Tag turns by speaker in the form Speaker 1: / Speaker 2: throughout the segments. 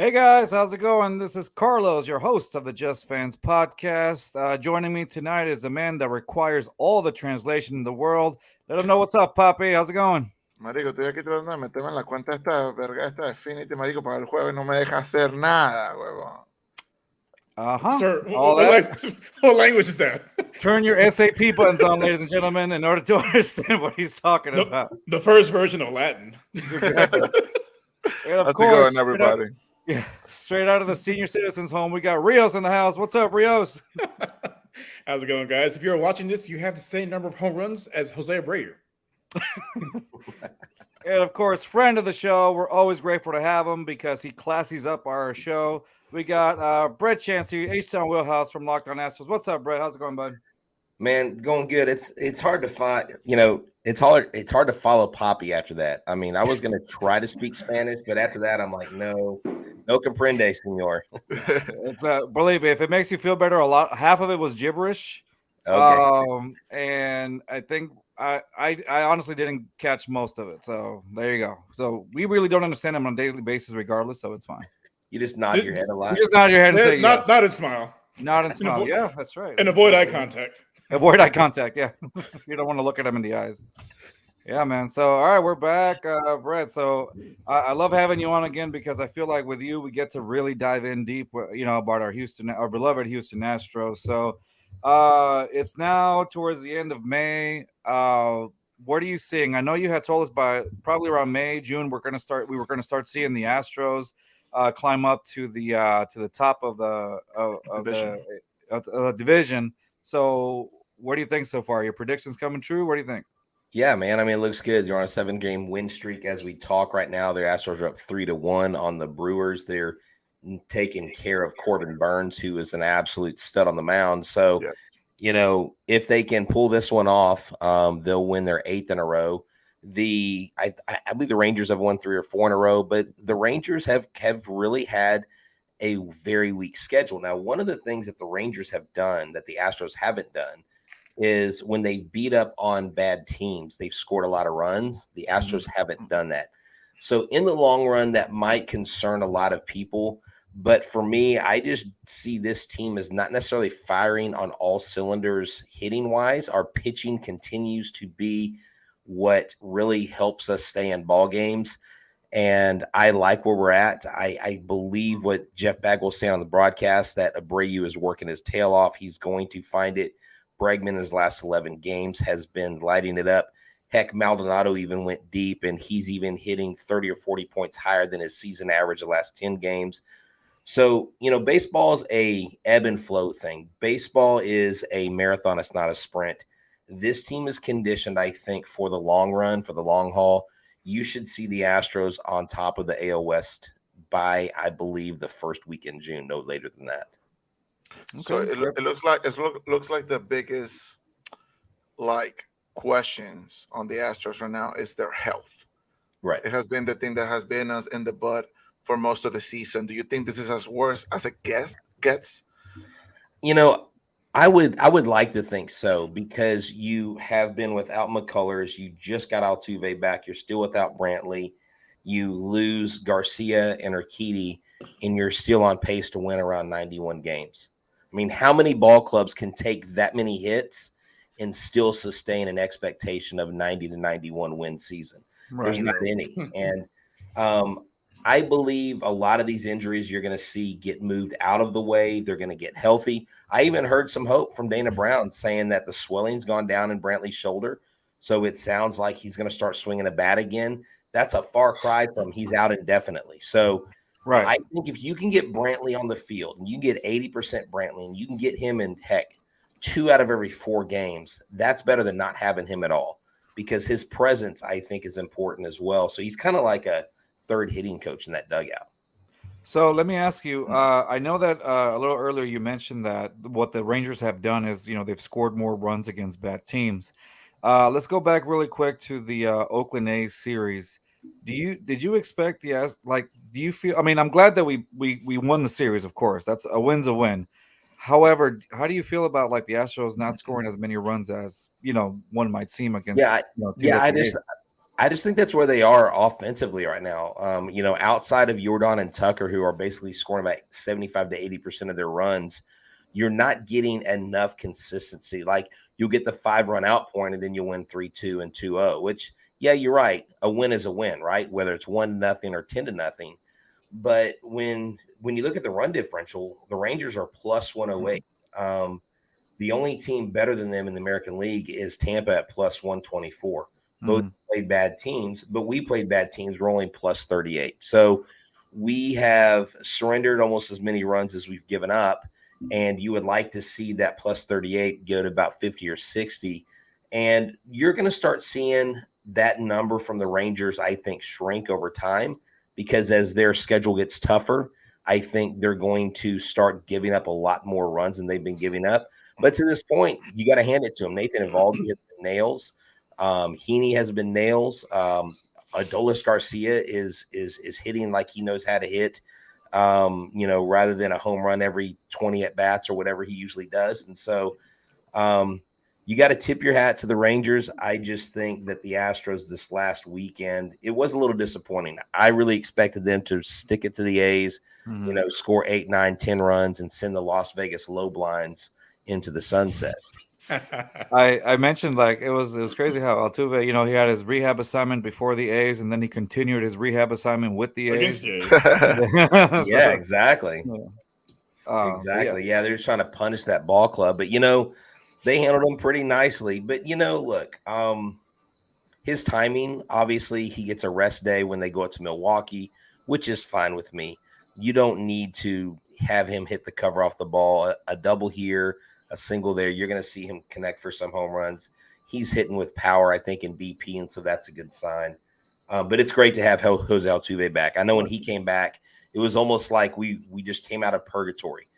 Speaker 1: Hey guys, how's it going? This is Carlos, your host of the Just Fans podcast. Joining me tonight is the man that requires all the translation in the world. Let him know what's up, Papi. How's it going?
Speaker 2: Marico, estoy aquí tratando de meterme en la cuenta esta verga esta de Finity, marico, para el jueves no me deja hacer nada, huevón.
Speaker 1: Uh-huh.
Speaker 3: Sir,
Speaker 1: All that.
Speaker 3: what language is that?
Speaker 1: Turn your SAP buttons on, ladies and gentlemen, in order to understand what he's talking about.
Speaker 3: The first version of Latin.
Speaker 1: Exactly. And of
Speaker 2: How's it
Speaker 1: course,
Speaker 2: going, everybody?
Speaker 1: straight out of the senior citizens home, we got Rios in the house. What's up, Rios?
Speaker 3: How's it going, guys? If you're watching this, you have the same number of home runs as Jose Abreu.
Speaker 1: And of course, friend of the show. We're always grateful to have him because he classies up our show. We got Brett Chancey, HTownWheelHouse from Locked On Astros. What's up, Brett? How's it going, bud?
Speaker 4: Man, going good. It's hard to find, it's hard to follow Poppy after that. I mean, I was gonna try to speak Spanish, but after that, I'm like, no comprende, senor.
Speaker 1: It's believe me, if it makes you feel better, half of it was gibberish.
Speaker 4: Okay.
Speaker 1: And I think I honestly didn't catch most of it. So there you go. So we really don't understand them on a daily basis, regardless. So it's fine.
Speaker 4: You just nod your head a lot.
Speaker 1: You just nod your head and say
Speaker 3: not,
Speaker 1: yes.
Speaker 3: Not in smile.
Speaker 1: Not in smile. Yeah, that's right.
Speaker 3: And avoid eye contact.
Speaker 1: Avoid eye contact. Yeah, you don't want to look at them in the eyes. Yeah, man. So all right, we're back, Brett. So I love having you on again because I feel like with you we get to really dive in deep, about our beloved Houston Astros. So it's now towards the end of May. What are you seeing? I know you had told us by probably around May, June, we were going to start seeing the Astros climb up to the top of the division. So what do you think so far? Your predictions coming true? What do you think?
Speaker 4: Yeah, man. I mean, it looks good. You're on a 7-game win streak as we talk right now. Their Astros are up 3-1 on the Brewers. They're taking care of Corbin Burns, who is an absolute stud on the mound. So, if they can pull this one off, they'll win their 8th in a row. I believe the Rangers have won 3 or 4 in a row, but the Rangers have really had a very weak schedule. Now, one of the things that the Rangers have done that the Astros haven't done is when they beat up on bad teams, they've scored a lot of runs. The Astros haven't done that. So in the long run, that might concern a lot of people. But for me, I just see this team as not necessarily firing on all cylinders hitting wise. Our pitching continues to be what really helps us stay in ball games. And I like where we're at. I believe what Jeff Bagwell saying on the broadcast, that Abreu is working his tail off. He's going to find it. Bregman in his last 11 games has been lighting it up. Heck, Maldonado even went deep, and he's even hitting 30 or 40 points higher than his season average the last 10 games. So, baseball is a ebb and flow thing. Baseball is a marathon. It's not a sprint. This team is conditioned, I think, for the long run, for the long haul. You should see the Astros on top of the AL West by, I believe, the first week in June, no later than that.
Speaker 2: Okay. So it looks like the biggest questions on the Astros right now is their health.
Speaker 4: Right.
Speaker 2: It has been the thing that has been us in the butt for most of the season. Do you think this is as worse as it gets?
Speaker 4: I would like to think so, because you have been without McCullers. You just got Altuve back. You're still without Brantley. You lose Garcia and Urquidy, and you're still on pace to win around 91 games. I mean, how many ball clubs can take that many hits and still sustain an expectation of 90 to 91 win season? Right. There's not any. And I believe a lot of these injuries you're going to see get moved out of the way. They're going to get healthy. I even heard some hope from Dana Brown saying that the swelling's gone down in Brantley's shoulder. So it sounds like he's going to start swinging a bat again. That's a far cry from he's out indefinitely. So right. I think if you can get Brantley on the field and you get 80% Brantley and you can get him in, heck, 2 out of every 4 games, that's better than not having him at all, because his presence, I think, is important as well. So he's kind of like a third hitting coach in that dugout.
Speaker 1: So let me ask you, I know that a little earlier you mentioned that what the Rangers have done is, they've scored more runs against bad teams. Let's go back really quick to the Oakland A's series. Did you expect do you feel, I mean, I'm glad that we won the series, of course. That's a win's a win. However, how do you feel about the Astros not scoring as many runs as, one might seem against?
Speaker 4: I just think that's where they are offensively right now. Outside of Jordan and Tucker, who are basically scoring about 75 to 80% of their runs, you're not getting enough consistency. Like you'll get the 5-run outpoint and then you'll win 3-2 and 2-0, which, yeah, you're right. A win is a win, right? Whether it's 1-0 or 10-0. But when you look at the run differential, the Rangers are plus 108. The only team better than them in the American League is Tampa at plus 124. Both played bad teams, but we played bad teams. We're only plus 38. So we have surrendered almost as many runs as we've given up. And you would like to see that plus 38 go to about 50 or 60. And you're going to start seeing that number from the Rangers, I think, shrink over time, because as their schedule gets tougher, I think they're going to start giving up a lot more runs than they've been giving up. But to this point, you got to hand it to them. Nathan Eovaldi has been nails. Heaney has been nails. Adolis Garcia is hitting like he knows how to hit, rather than a home run every 20 at bats or whatever he usually does. And so you got to tip your hat to the Rangers. I just think that the Astros this last weekend, it was a little disappointing. I really expected them to stick it to the A's, score 8, 9, 10 runs and send the Las Vegas low blinds into the sunset.
Speaker 1: I mentioned like it was crazy how Altuve, he had his rehab assignment before the A's, and then he continued his rehab assignment with the A's.
Speaker 3: Against the A's.
Speaker 4: Yeah, exactly.
Speaker 1: Exactly.
Speaker 4: Yeah, they're just trying to punish that ball club, but they handled him pretty nicely. But look, his timing, obviously, he gets a rest day when they go up to Milwaukee, which is fine with me. You don't need to have him hit the cover off the ball. A double here, a single there. You're going to see him connect for some home runs. He's hitting with power, I think, in BP, and so that's a good sign. But it's great to have Jose Altuve back. I know when he came back, it was almost like we just came out of purgatory,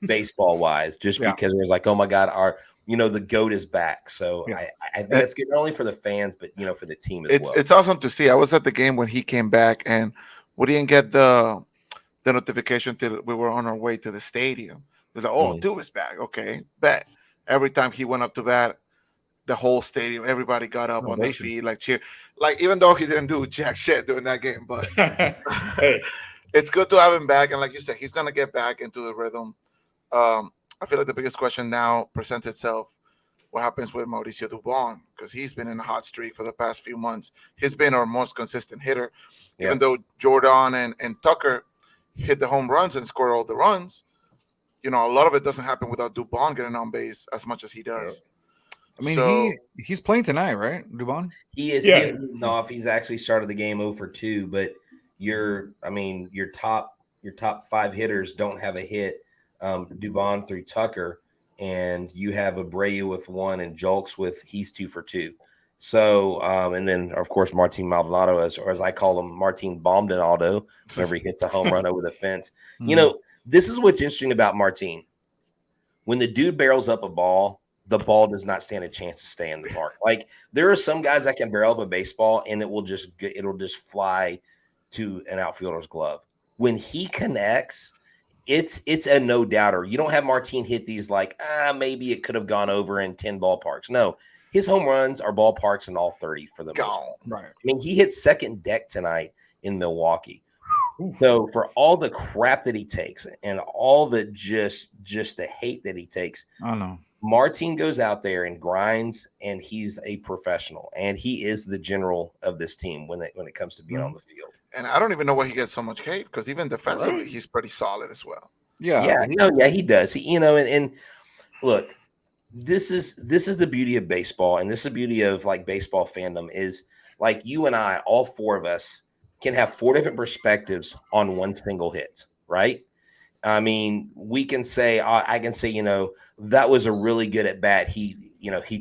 Speaker 4: baseball wise, just because it was like, oh my God, the GOAT is back. So I think that's good not only for the fans, but for the team as well.
Speaker 2: It's awesome to see. I was at the game when he came back, and we didn't get the notification till we were on our way to the stadium. It was like, Altuve is back. Okay, bet. Every time he went up to bat, the whole stadium, everybody got up on their feet, like cheer. Like, even though he didn't do jack shit during that game, but
Speaker 3: hey,
Speaker 2: it's good to have him back. And like you said, he's gonna get back into the rhythm. I feel like the biggest question now presents itself: what happens with Mauricio Dubon? Because he's been in a hot streak for the past few months. He's been our most consistent hitter, even though Jordan and Tucker hit the home runs and scored all the runs. A lot of it doesn't happen without Dubon getting on base as much as he does.
Speaker 1: I mean, he's playing tonight, right, Dubon?
Speaker 4: He is. Yeah. He is moving off. He's actually started the game 0-for-2, but your top 5 hitters don't have a hit. Dubon through Tucker, and you have Abreu with 1 and Julks with he's 2-for-2. So, and then of course Martin Maldonado, as I call him, Martin Bombdonado, whenever he hits a home run over the fence. This is what's interesting about Martin. When the dude barrels up a ball, the ball does not stand a chance to stay in the park. Like, there are some guys that can barrel up a baseball and it'll just fly to an outfielder's glove. When he connects, it's a no doubter. You don't have Martin hit these like, maybe it could have gone over in 10 ballparks. No, his home runs are ballparks in all 30 for the most part.
Speaker 1: Right.
Speaker 4: I mean, he hit second deck tonight in Milwaukee. So for all the crap that he takes and all the just the hate that he takes,
Speaker 1: I know
Speaker 4: Martin goes out there and grinds, and he's a professional, and he is the general of this team when it comes to being on the field.
Speaker 2: And I don't even know why he gets so much hate, because even defensively, he's pretty solid as well.
Speaker 4: Yeah, he does. And look, this is the beauty of baseball, and this is the beauty of like baseball fandom is like you and I, all 4 of us, can have 4 different perspectives on one single hit, right? I mean, we can say, I can say, that was a really good at bat. He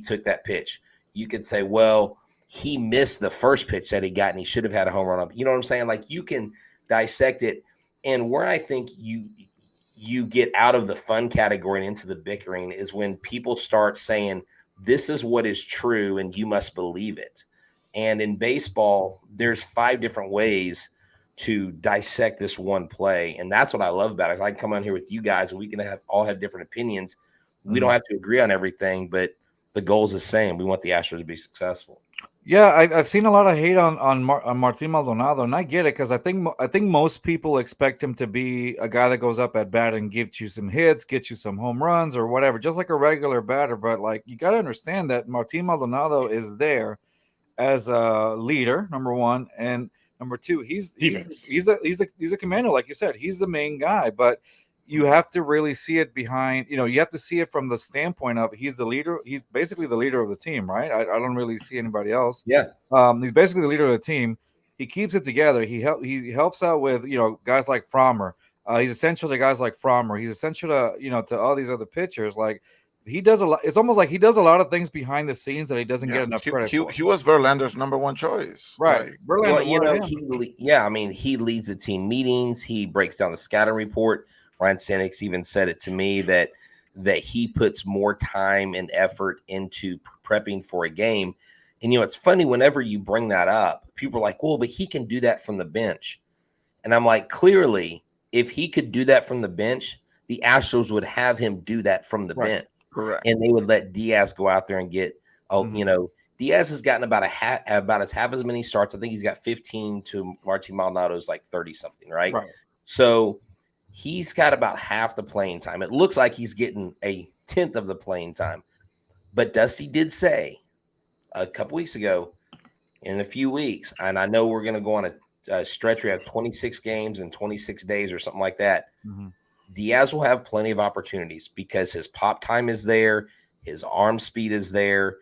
Speaker 4: took that pitch. You could say, well, he missed the first pitch that he got and he should have had a home run up. You know what I'm saying? Like, you can dissect it. And where I think you get out of the fun category and into the bickering is when people start saying, this is what is true and you must believe it. And in baseball, there's 5 different ways to dissect this one play. And that's what I love about it. I can come on here with you guys and we can all have different opinions. We don't have to agree on everything, but the goal is the same. We want the Astros to be successful.
Speaker 1: Yeah, I've seen a lot of hate on Martin Maldonado, and I get it because I think most people expect him to be a guy that goes up at bat and gives you some hits, gets you some home runs or whatever, just like a regular batter. But like you got to understand that Martin Maldonado is there as a leader, number one, and number two,
Speaker 3: Defense.
Speaker 1: he's a commando, like you said, he's the main guy. But you have to really see it behind, you have to see it from the standpoint of he's the leader. He's basically the leader of the team, right? I don't really see anybody else.
Speaker 4: Yeah.
Speaker 1: He's basically the leader of the team. He keeps it together. He helps out with guys like Frommer. He's essential to guys like Frommer. He's essential to to all these other pitchers. Like he does a lot. It's almost like he does a lot of things behind the scenes that he doesn't get enough credit for.
Speaker 2: He was Verlander's number one choice.
Speaker 1: Right.
Speaker 2: Like,
Speaker 4: Verlander, he leads the team meetings. He breaks down the scouting report. Ryan Senix even said it to me that he puts more time and effort into prepping for a game. And, it's funny whenever you bring that up, people are like, well, but he can do that from the bench. And I'm like, clearly, if he could do that from the bench, the Astros would have him do that from the bench.
Speaker 2: Correct.
Speaker 4: And they would let Diaz go out there and get, Diaz has gotten about half as many starts. I think he's got 15 to Martin Maldonado's like 30 something, right? So he's got about half the playing time. It looks like he's getting a 10th of the playing time. But Dusty did say a couple weeks ago, in a few weeks, and I know we're going to go on a stretch. We have 26 games in 26 days or something like that. Mm-hmm. Diaz will have plenty of opportunities because his pop time is there. His arm speed is there.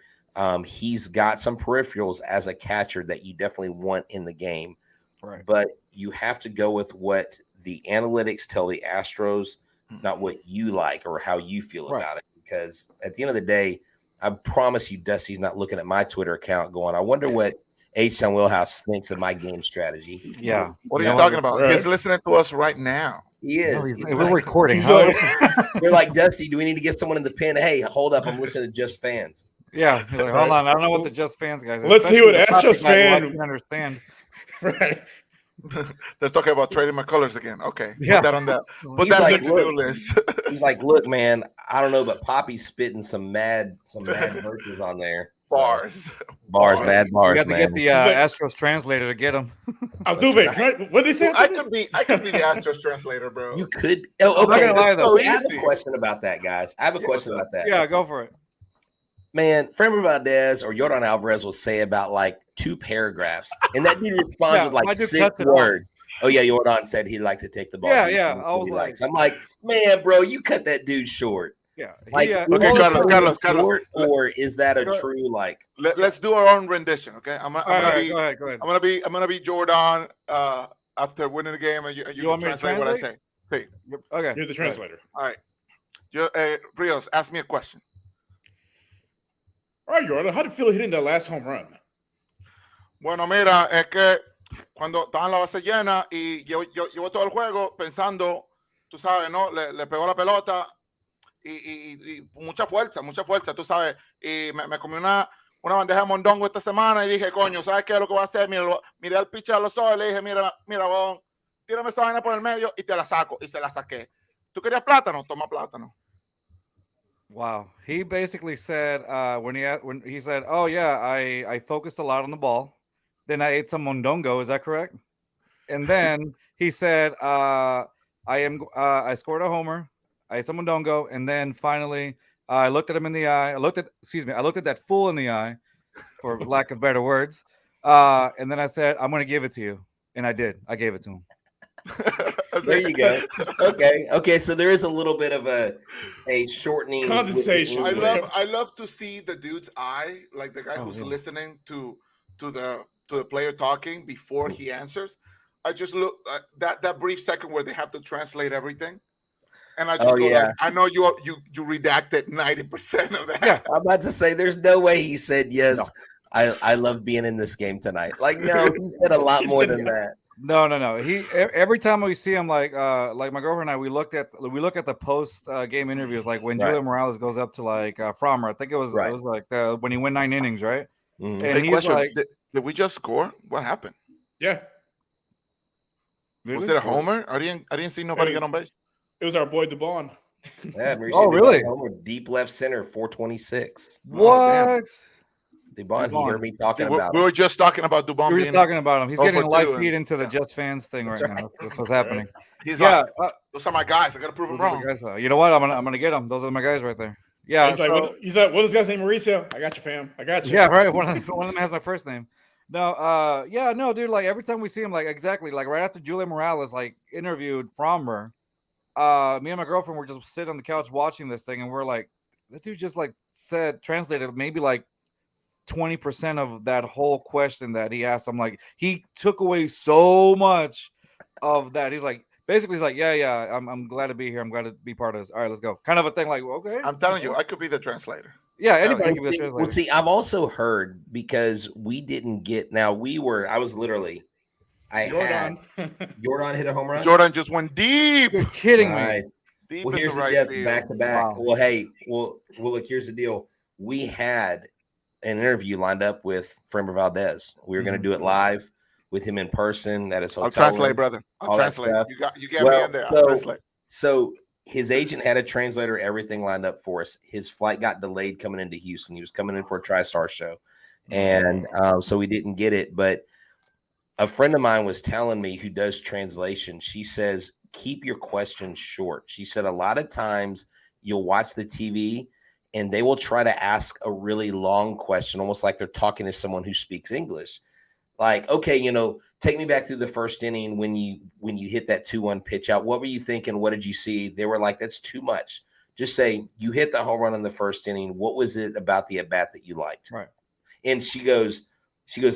Speaker 4: He's got some peripherals as a catcher that you definitely want in the game.
Speaker 1: Right.
Speaker 4: But you have to go with what the analytics tell the Astros, not what you like or how you feel about it. Because at the end of the day, I promise you, Dusty's not looking at my Twitter account going, I wonder what HTownWheelHouse thinks of my game strategy.
Speaker 1: Yeah.
Speaker 2: What are you talking about? Right. He's listening to us right now.
Speaker 4: He is.
Speaker 1: No, we're recording.
Speaker 4: They're like, Dusty, do we need to get someone in the pen? Hey, hold up. I'm listening to Just Fans.
Speaker 1: Yeah. Like, hold on. I don't know what the Just Fans guys are.
Speaker 3: Let's see what Astros fan
Speaker 1: can understand.
Speaker 3: Right.
Speaker 2: They're talking about trading my colors again. Okay.
Speaker 1: Yeah.
Speaker 2: Put that on that. Put that on the to-do list.
Speaker 4: He's like, look, man, I don't know, but Poppy's spitting some mad verses on there.
Speaker 2: Bars,
Speaker 4: mad bars.
Speaker 1: You got to get the Astros translator to get them.
Speaker 3: Altuve, right? What did they say?
Speaker 2: I could be the Astros translator, bro.
Speaker 4: You could. Oh, okay.
Speaker 1: I'm not gonna lie, though.
Speaker 4: I have a question about that, guys. I have a question about that.
Speaker 1: Yeah, go for it.
Speaker 4: Man, Framber Valdez or Yordan Alvarez will say about like 2 paragraphs, and that dude responds with like 6 words. Oh yeah, Yordan said he'd like to take the ball.
Speaker 1: Yeah. I was like,
Speaker 4: I'm like, man, bro, you cut that dude short.
Speaker 1: Yeah.
Speaker 4: Like,
Speaker 2: okay, Carlos.
Speaker 4: Or is that a true like?
Speaker 2: Let's do our own rendition, okay? I'm gonna be.
Speaker 1: Go ahead.
Speaker 2: I'm gonna be Jordan after winning the game, and you
Speaker 1: want me to
Speaker 2: translate what I say. See.
Speaker 1: Okay.
Speaker 3: You're the translator.
Speaker 2: All right. Rios, ask me a question.
Speaker 3: All right, Jordan, how did you feel hitting that last home run?
Speaker 2: Bueno, mira, es que cuando estaba en la base llena y llevo todo el juego pensando, tú sabes, ¿no? Le pegó la pelota y mucha fuerza, tú sabes. Y me comí una bandeja de mondongo esta semana y dije, coño, ¿sabes qué es lo que voy a hacer? Miré al pitcher a los ojos y le dije, mira, bon, tírame esa vaina por el medio y te la saco. Y se la saqué. ¿Tú querías plátano? Toma plátano.
Speaker 1: Wow. He basically said when he said, "Oh yeah, I focused a lot on the ball. Then I ate some mondongo. Is that correct?" And then he said, I scored a homer. I ate some mondongo, and then finally I looked at him in the eye. I looked at that fool in the eye, for lack of better words. And then I said, "I'm going to give it to you," and I did. I gave it to him.
Speaker 4: There you go. Okay. So there is a little bit of a shortening
Speaker 3: condensation.
Speaker 2: I love to see the dude's eye, like the guy who's listening to the player talking before he answers. I just look that brief second where they have to translate everything, and I just like, I know you redacted 90% of that.
Speaker 1: Yeah,
Speaker 4: I'm about to say there's no way he said yes. No. I love being in this game tonight. Like, no, he said a lot more than that.
Speaker 1: No. He every time we see him, like my girlfriend and I, we look at the post game interviews, like when Julio Morales goes up to like Frommer. I think it was like when he went 9 innings, right?
Speaker 4: Mm-hmm.
Speaker 1: And he's like,
Speaker 2: did we just score? What happened?
Speaker 3: Yeah.
Speaker 2: Really? Was it a homer? I didn't see nobody get on base.
Speaker 3: It was our boy DeBon.
Speaker 4: Yeah,
Speaker 1: really?
Speaker 4: Homer, deep left center, 426.
Speaker 1: What?
Speaker 4: Dubon, he heard me
Speaker 2: See,
Speaker 4: talking
Speaker 2: we
Speaker 4: about
Speaker 2: we
Speaker 4: him.
Speaker 2: were just talking about Dubon
Speaker 1: We were just
Speaker 2: being
Speaker 1: talking about him. He's
Speaker 2: 0
Speaker 1: getting
Speaker 2: for
Speaker 1: a live
Speaker 2: 2,
Speaker 1: feed
Speaker 2: and
Speaker 1: into the
Speaker 2: yeah.
Speaker 1: Just fans thing
Speaker 4: That's
Speaker 1: right
Speaker 4: right.
Speaker 1: now. That's what's happening.
Speaker 2: He's
Speaker 1: Yeah,
Speaker 2: like, those are my guys. I gotta prove them
Speaker 1: those are
Speaker 2: wrong.
Speaker 1: the guys. You know what? I'm gonna get them. Those are my guys right there. Yeah.
Speaker 3: He's like,
Speaker 1: So,
Speaker 3: what is this guy's name? Mauricio. I got you, fam. I got you.
Speaker 1: yeah, right. One of them has my first name. No, yeah, no, dude. Like every time we see him, like exactly, like right after Julia Morales like interviewed Frommer, me and my girlfriend were just sitting on the couch watching this thing, and we're like, that dude just like translated maybe like 20% of that whole question that he asked. I'm like, he took away so much of that. He's like, basically, he's like, yeah, I'm glad to be here. I'm glad to be part of this. All right, let's go. Kind of a thing. Like, okay,
Speaker 2: I'm telling you, I could be the translator.
Speaker 1: yeah, anybody
Speaker 2: yeah.
Speaker 1: can be a translator.
Speaker 4: Well, see, I've also heard because we didn't get. Now I was literally.
Speaker 3: Jordan.
Speaker 4: Jordan hit a home run.
Speaker 2: Jordan just went deep,
Speaker 1: You're kidding me.
Speaker 4: Nice.
Speaker 2: deep
Speaker 4: Well,
Speaker 2: into
Speaker 4: here's the
Speaker 2: right
Speaker 4: deal,
Speaker 2: field.
Speaker 4: back to back.
Speaker 1: Wow.
Speaker 4: Well, hey, well, look, here's the deal. We had an interview lined up with Framber Valdez. We were going to do it live with him in person at his hotel.
Speaker 2: I'll translate,
Speaker 4: room,
Speaker 2: brother. I'll
Speaker 4: all that
Speaker 2: translate.
Speaker 4: stuff.
Speaker 2: You get me in there. I'll translate.
Speaker 4: So his agent had a translator, everything lined up for us. His flight got delayed coming into Houston. He was coming in for a TriStar show. And so we didn't get it. But a friend of mine was telling me, who does translation, she says, keep your questions short. She said a lot of times you'll watch the TV and they will try to ask a really long question, almost like they're talking to someone who speaks English. Like, okay, take me back through the first inning when you hit that 2-1 pitch out. What were you thinking? What did you see? They were like, that's too much. Just say you hit the home run in the first inning. What was it about the at-bat that you liked?
Speaker 1: Right.
Speaker 4: And she goes,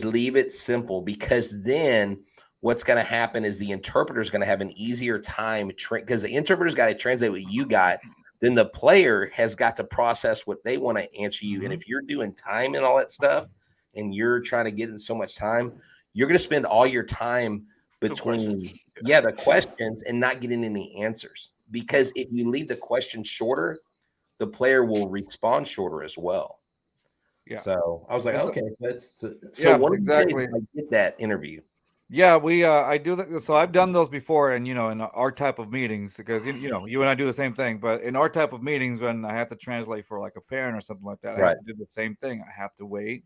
Speaker 4: leave it simple, because then what's going to happen is the interpreter is going to have an easier time because the interpreter's got to translate what you got. Then the player has got to process what they want to answer you. And if you're doing time and all that stuff and you're trying to get in so much time, you're going to spend all your time between the questions and not getting any answers. Because if you leave the question shorter, the player will respond shorter as well.
Speaker 1: Yeah.
Speaker 4: So I was like, okay, so
Speaker 1: yeah,
Speaker 4: one
Speaker 1: exactly.
Speaker 4: of the days I get that interview.
Speaker 1: Yeah, I do that. So I've done those before, and in our type of meetings, because you and I do the same thing. But in our type of meetings, when I have to translate for like a parent or something like that, I have to do the same thing. I have to wait.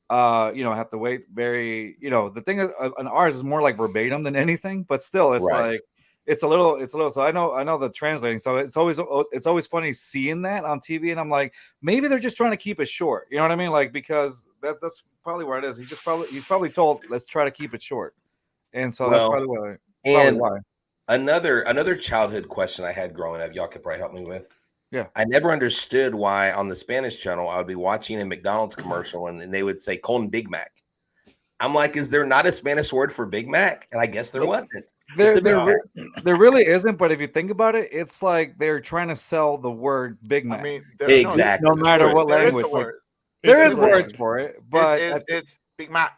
Speaker 1: I have to wait. Very, the thing is, on ours is more like verbatim than anything, but still, it's like it's a little. So I know the translating. So it's always funny seeing that on TV, and I'm like, maybe they're just trying to keep it short. You know what I mean? Like, because that's probably where it is. He's probably told, let's try to keep it short, and so that's probably why.
Speaker 4: Another childhood question I had growing up, y'all could probably help me with.
Speaker 1: Yeah,
Speaker 4: I never understood why on the Spanish channel I would be watching a McDonald's commercial and they would say "Con Big Mac." I'm like, is there not a Spanish word for Big Mac? And I guess there wasn't.
Speaker 1: There really isn't, but if you think about it, it's like they're trying to sell the word Big Mac.
Speaker 2: I mean,
Speaker 4: exactly.
Speaker 1: No matter what language. There is words for it, but
Speaker 2: it's Big Mac.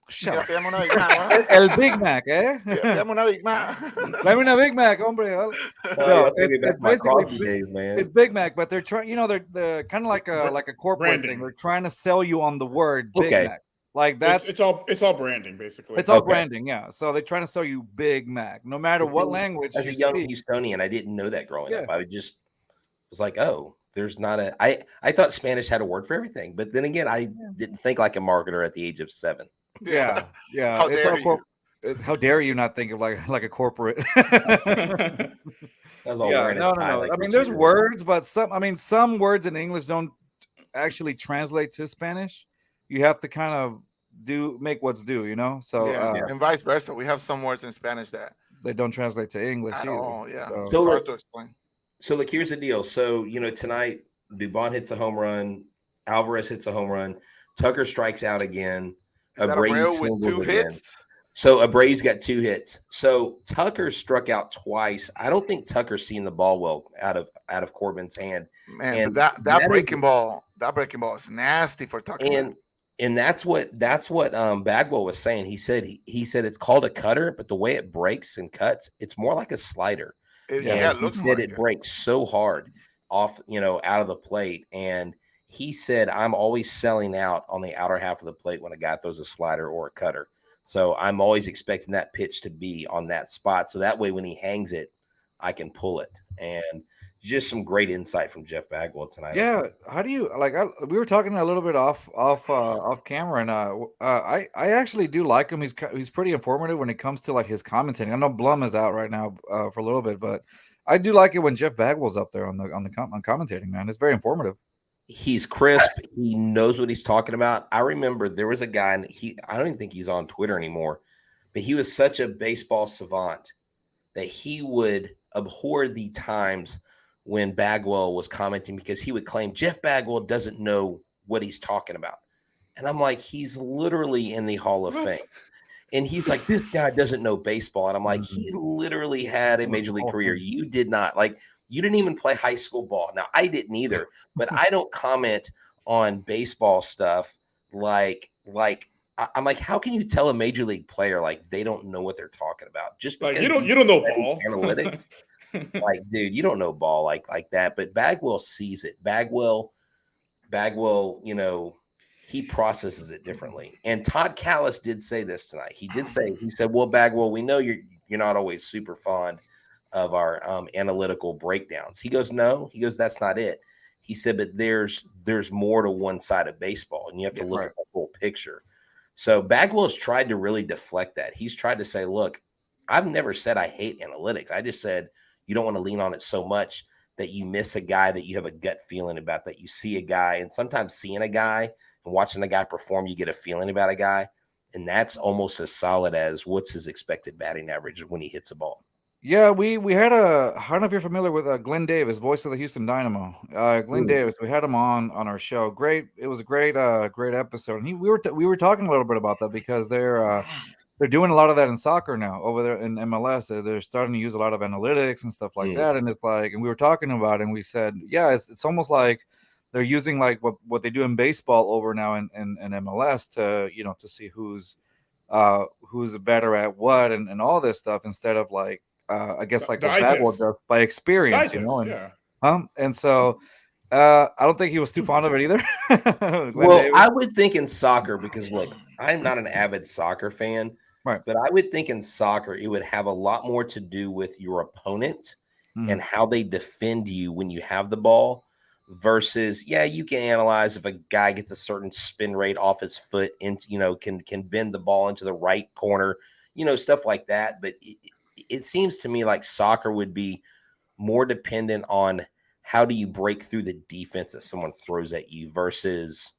Speaker 1: Shut up.
Speaker 2: El
Speaker 1: Big Mac, eh?
Speaker 2: Big Mac.
Speaker 1: Let me know Big Mac, hombre. No, it's basically
Speaker 4: days, man.
Speaker 1: It's Big Mac, but they're trying. They're kind of like a corporate thing. They're trying to sell you on the word Big Mac. Like that's
Speaker 3: it's all branding, basically.
Speaker 1: It's all branding, yeah. So they're trying to sell you Big Mac, no matter what language.
Speaker 4: As a young Houstonian, I didn't know that growing up. I just was like, oh, there's not a. I thought Spanish had a word for everything, but then again, I didn't think like a marketer at the age of 7.
Speaker 1: Yeah. How dare you not think of like a corporate?
Speaker 4: That's all.
Speaker 1: No. I mean, there's words, but some words in English don't actually translate to Spanish. You have to kind of make what's due, So
Speaker 2: and vice versa. We have some words in Spanish that
Speaker 1: they don't translate to English
Speaker 2: at
Speaker 1: either.
Speaker 2: all. Yeah,
Speaker 4: so
Speaker 2: it's hard to explain.
Speaker 4: So look, here's the deal. So tonight, Dubon hits a home run. Alvarez hits a home run. Tucker strikes out again.
Speaker 2: Abreu with 2 hits.
Speaker 4: So Abreu's got 2 hits. So Tucker struck out twice. I don't think Tucker's seen the ball well out of Corbin's hand.
Speaker 2: Man, and that breaking ball is nasty for Tucker.
Speaker 4: And that's what Bagwell was saying. He said it's called a cutter, but the way it breaks and cuts, it's more like a slider.
Speaker 2: It looks like
Speaker 4: it breaks so hard off, out of the plate. And he said, I'm always selling out on the outer half of the plate when a guy throws a slider or a cutter. So I'm always expecting that pitch to be on that spot. So that way, when he hangs it, I can pull it. And just some great insight from Jeff Bagwell tonight.
Speaker 1: Yeah, how do you like? We were talking a little bit off camera, and I actually do like him. He's pretty informative when it comes to like his commentating. I know Blum is out right now for a little bit, but I do like it when Jeff Bagwell's up there on commentating. Man, it's very informative.
Speaker 4: He's crisp. He knows what he's talking about. I remember there was a guy, and I don't even think he's on Twitter anymore, but he was such a baseball savant that he would abhor the times when Bagwell was commenting because he would claim Jeff Bagwell doesn't know what he's talking about. And I'm like, he's literally in the Hall of Fame. And he's like, this guy doesn't know baseball. And I'm like, he literally had a major league career. You did not. Like, you didn't even play high school ball. Now, I didn't either, but I don't comment on baseball stuff like I'm like, how can you tell a major league player like they don't know what they're talking about? Just because
Speaker 3: like you don't know ball
Speaker 4: analytics. Like, dude, you don't know ball like that. But Bagwell sees it. Bagwell, you know, he processes it differently. And Todd Callis did say this tonight. He said, well, Bagwell, we know you're not always super fond of our analytical breakdowns. He goes, no. He goes, that's not it. He said, but there's more to one side of baseball, and you have to look at the whole picture. So Bagwell's tried to really deflect that. He's tried to say, look, I've never said I hate analytics. I just said you don't want to lean on it so much that you miss a guy that you have a gut feeling about, that you see a guy, and sometimes seeing a guy and watching a guy perform, you get a feeling about a guy, and that's almost as solid as what's his expected batting average when he hits a ball.
Speaker 1: Yeah, we had I don't know if you're familiar with Glenn Davis, voice of the Houston Dynamo. Glenn Davis, we had him on our show. It was a great episode. And we were talking a little bit about that because they're doing a lot of that in soccer now over there in MLS. They're starting to use a lot of analytics and stuff like that. And it's like, and we were talking about it, and we said, yeah, it's almost like they're using like what they do in baseball over now in MLS to see who's better at what and all this stuff, instead of like I guess like what Bagwell does by experience, and so I don't think he was too fond of it either.
Speaker 4: Well, Davis. I would think in soccer, because look, I'm not an avid soccer fan, right? But I would think in soccer it would have a lot more to do with your opponent and how they defend you when you have the ball, versus you can analyze if a guy gets a certain spin rate off his foot and can bend the ball into the right corner, stuff like that. But it seems to me like soccer would be more dependent on how do you break through the defense that someone throws at you, versus,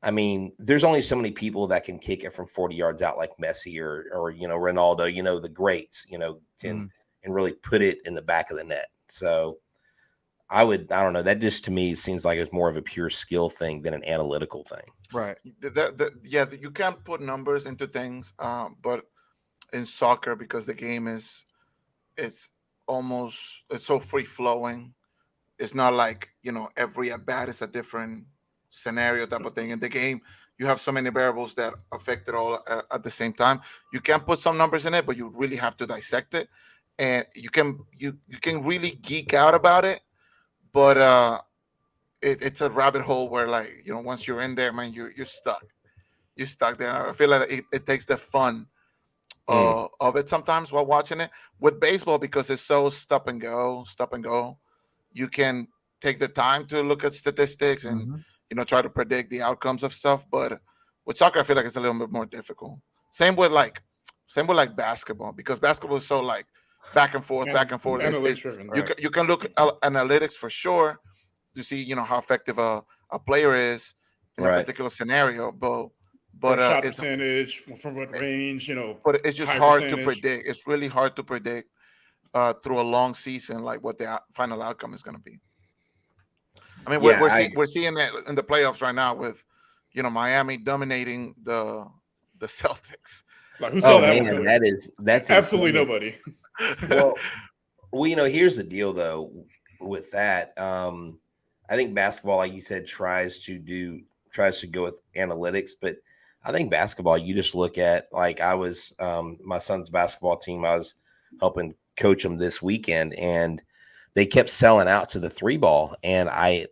Speaker 4: I mean, there's only so many people that can kick it from 40 yards out like Messi or Ronaldo, the greats, and really put it in the back of the net. So I don't know. That just to me seems like it's more of a pure skill thing than an analytical thing.
Speaker 1: Right.
Speaker 2: You can't put numbers into things, but in soccer, because the game it's so free flowing. It's not like, every at bat is a different scenario type of thing. In the game, you have so many variables that affect it all at the same time. You can put some numbers in it, but you really have to dissect it, and you can really geek out about it. But it's a rabbit hole where, like, once you're in there, man, you're stuck. You're stuck there. I feel like it takes the fun of it sometimes while watching it. With baseball, because it's so stop and go, you can take the time to look at statistics and try to predict the outcomes of stuff. But with soccer, I feel like it's a little bit more difficult. Same with basketball, because basketball is so like back and forth. You can look at analytics for sure to see how effective a player is in a particular scenario, but
Speaker 3: shot percentage, from what range,
Speaker 2: but it's just hard to predict. It's really hard to predict through a long season, like what the final outcome is going to be. I mean, we're seeing that in the playoffs right now with Miami dominating the Celtics.
Speaker 3: Like, who saw that?
Speaker 4: That's
Speaker 3: absolutely nobody.
Speaker 4: Well, here's the deal though with that. I think basketball, like you said, tries to go with analytics, but I think basketball, you just look at, like, I was my son's basketball team, I was helping coach them this weekend, and they kept selling out to the 3-ball. And I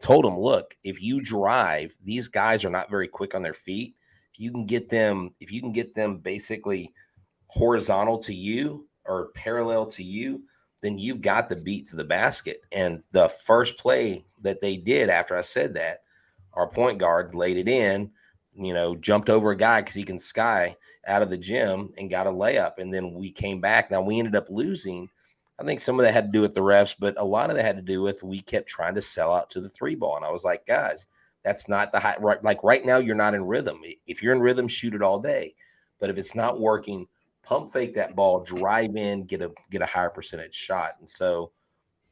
Speaker 4: told them, look, if you drive, these guys are not very quick on their feet. If you can get them basically horizontal to you or parallel to you, then you've got the beat to the basket. And the first play that they did after I said that, our point guard laid it in, jumped over a guy because he can sky out of the gym and got a layup. And then we came back. Now we ended up losing. I think some of that had to do with the refs, but a lot of that had to do with we kept trying to sell out to the 3-ball. And I was like, guys, that's not the high. Right now, you're not in rhythm. If you're in rhythm, shoot it all day. But if it's not working, pump fake that ball, drive in, get a higher percentage shot. And so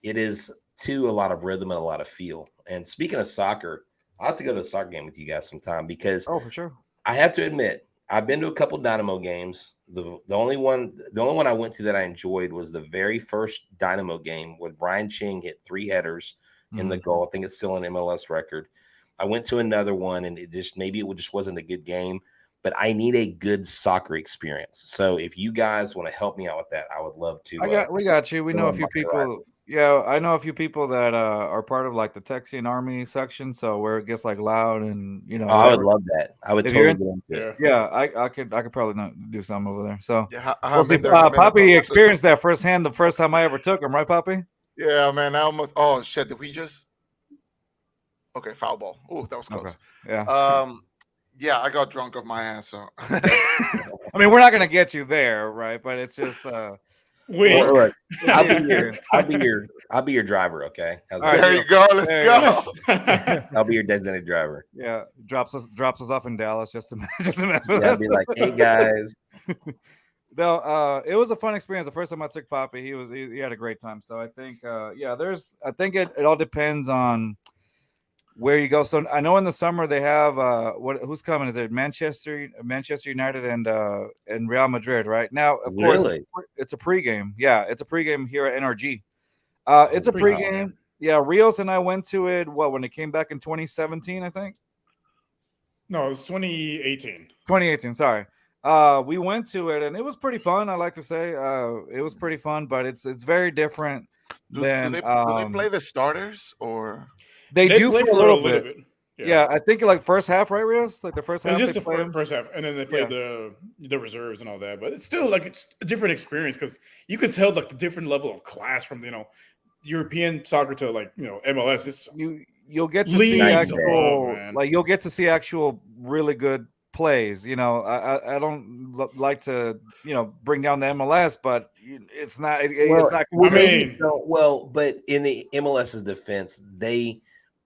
Speaker 4: it is a lot of rhythm and a lot of feel. And speaking of soccer, I'll have to go to a soccer game with you guys sometime because
Speaker 1: for sure.
Speaker 4: I have to admit, I've been to a couple Dynamo games. The only one I went to that I enjoyed was the very first Dynamo game when Brian Ching hit 3 headers in the goal. I think it's still an MLS record. I went to another one and it just wasn't a good game, but I need a good soccer experience. So if you guys want to help me out with that, I would love to.
Speaker 1: We got you. We know a few people. Yeah, I know a few people that are part of like the Texian Army section. So where it gets like loud and
Speaker 4: I would love that. I would totally get into it.
Speaker 1: Yeah, I could probably not do something over there. So
Speaker 2: we'll see.
Speaker 1: Poppy experienced that firsthand the first time I ever took him, right, Poppy?
Speaker 2: Yeah, man. I almost. Oh shit! Did we just? Okay, foul ball. Oh, that was close.
Speaker 1: Okay. Yeah.
Speaker 2: Yeah, I got drunk off my ass. So.
Speaker 1: I mean, we're not gonna get you there, right? But it's just.
Speaker 4: I'll be your driver. Okay.
Speaker 2: There you go. Let's go.
Speaker 4: I'll be your designated driver.
Speaker 1: Yeah, drops us off in Dallas just to mess with us.
Speaker 4: I'll be like, hey guys.
Speaker 1: No, it was a fun experience. The first time I took Poppy, he had a great time. So I think, I think it all depends on where you go. So I know in the summer they have who's coming? Is it Manchester United and Real Madrid? Right now, of course, it's a pregame. Yeah, it's a pregame here at NRG. It's a pregame. Yeah, Rios and I went to it. When it came back in 2017, I think.
Speaker 3: No, it was 2018.
Speaker 1: 2018. Sorry. We went to it and it was pretty fun. I like to say it was pretty fun, but it's very different than.
Speaker 2: Do they play the starters or?
Speaker 1: They do for a little bit. Yeah, I think like first half, right, Rios? Like the first half.
Speaker 3: Just the first half, and then they played the reserves and all that. But it's still like it's a different experience because you could tell like the different level of class from European soccer to like MLS. It's
Speaker 1: you'll get to see you'll get to see actual really good plays. I don't like to bring down the MLS, but it's not. It's not.
Speaker 4: But in the MLS's defense,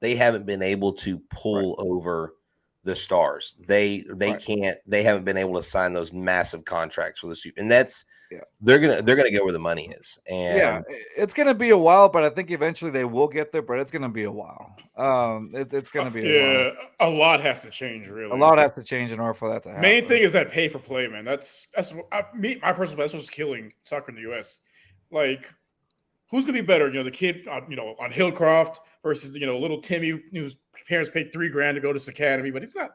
Speaker 4: they haven't been able to pull over the stars. They can't. They haven't been able to sign those massive contracts for the super, and that's they're gonna go where the money is. And
Speaker 1: it's gonna be a while, but I think eventually they will get there. But it's gonna be a while. It's gonna be a while.
Speaker 3: A lot has to change. Really,
Speaker 1: a lot has to change in order for that to happen.
Speaker 3: Main thing is that pay for play, man. That's my personal. That's what's killing soccer in the U.S. Like, who's gonna be better? The kid on Hillcroft versus little Timmy whose parents paid $3,000 to go to this academy, but he's not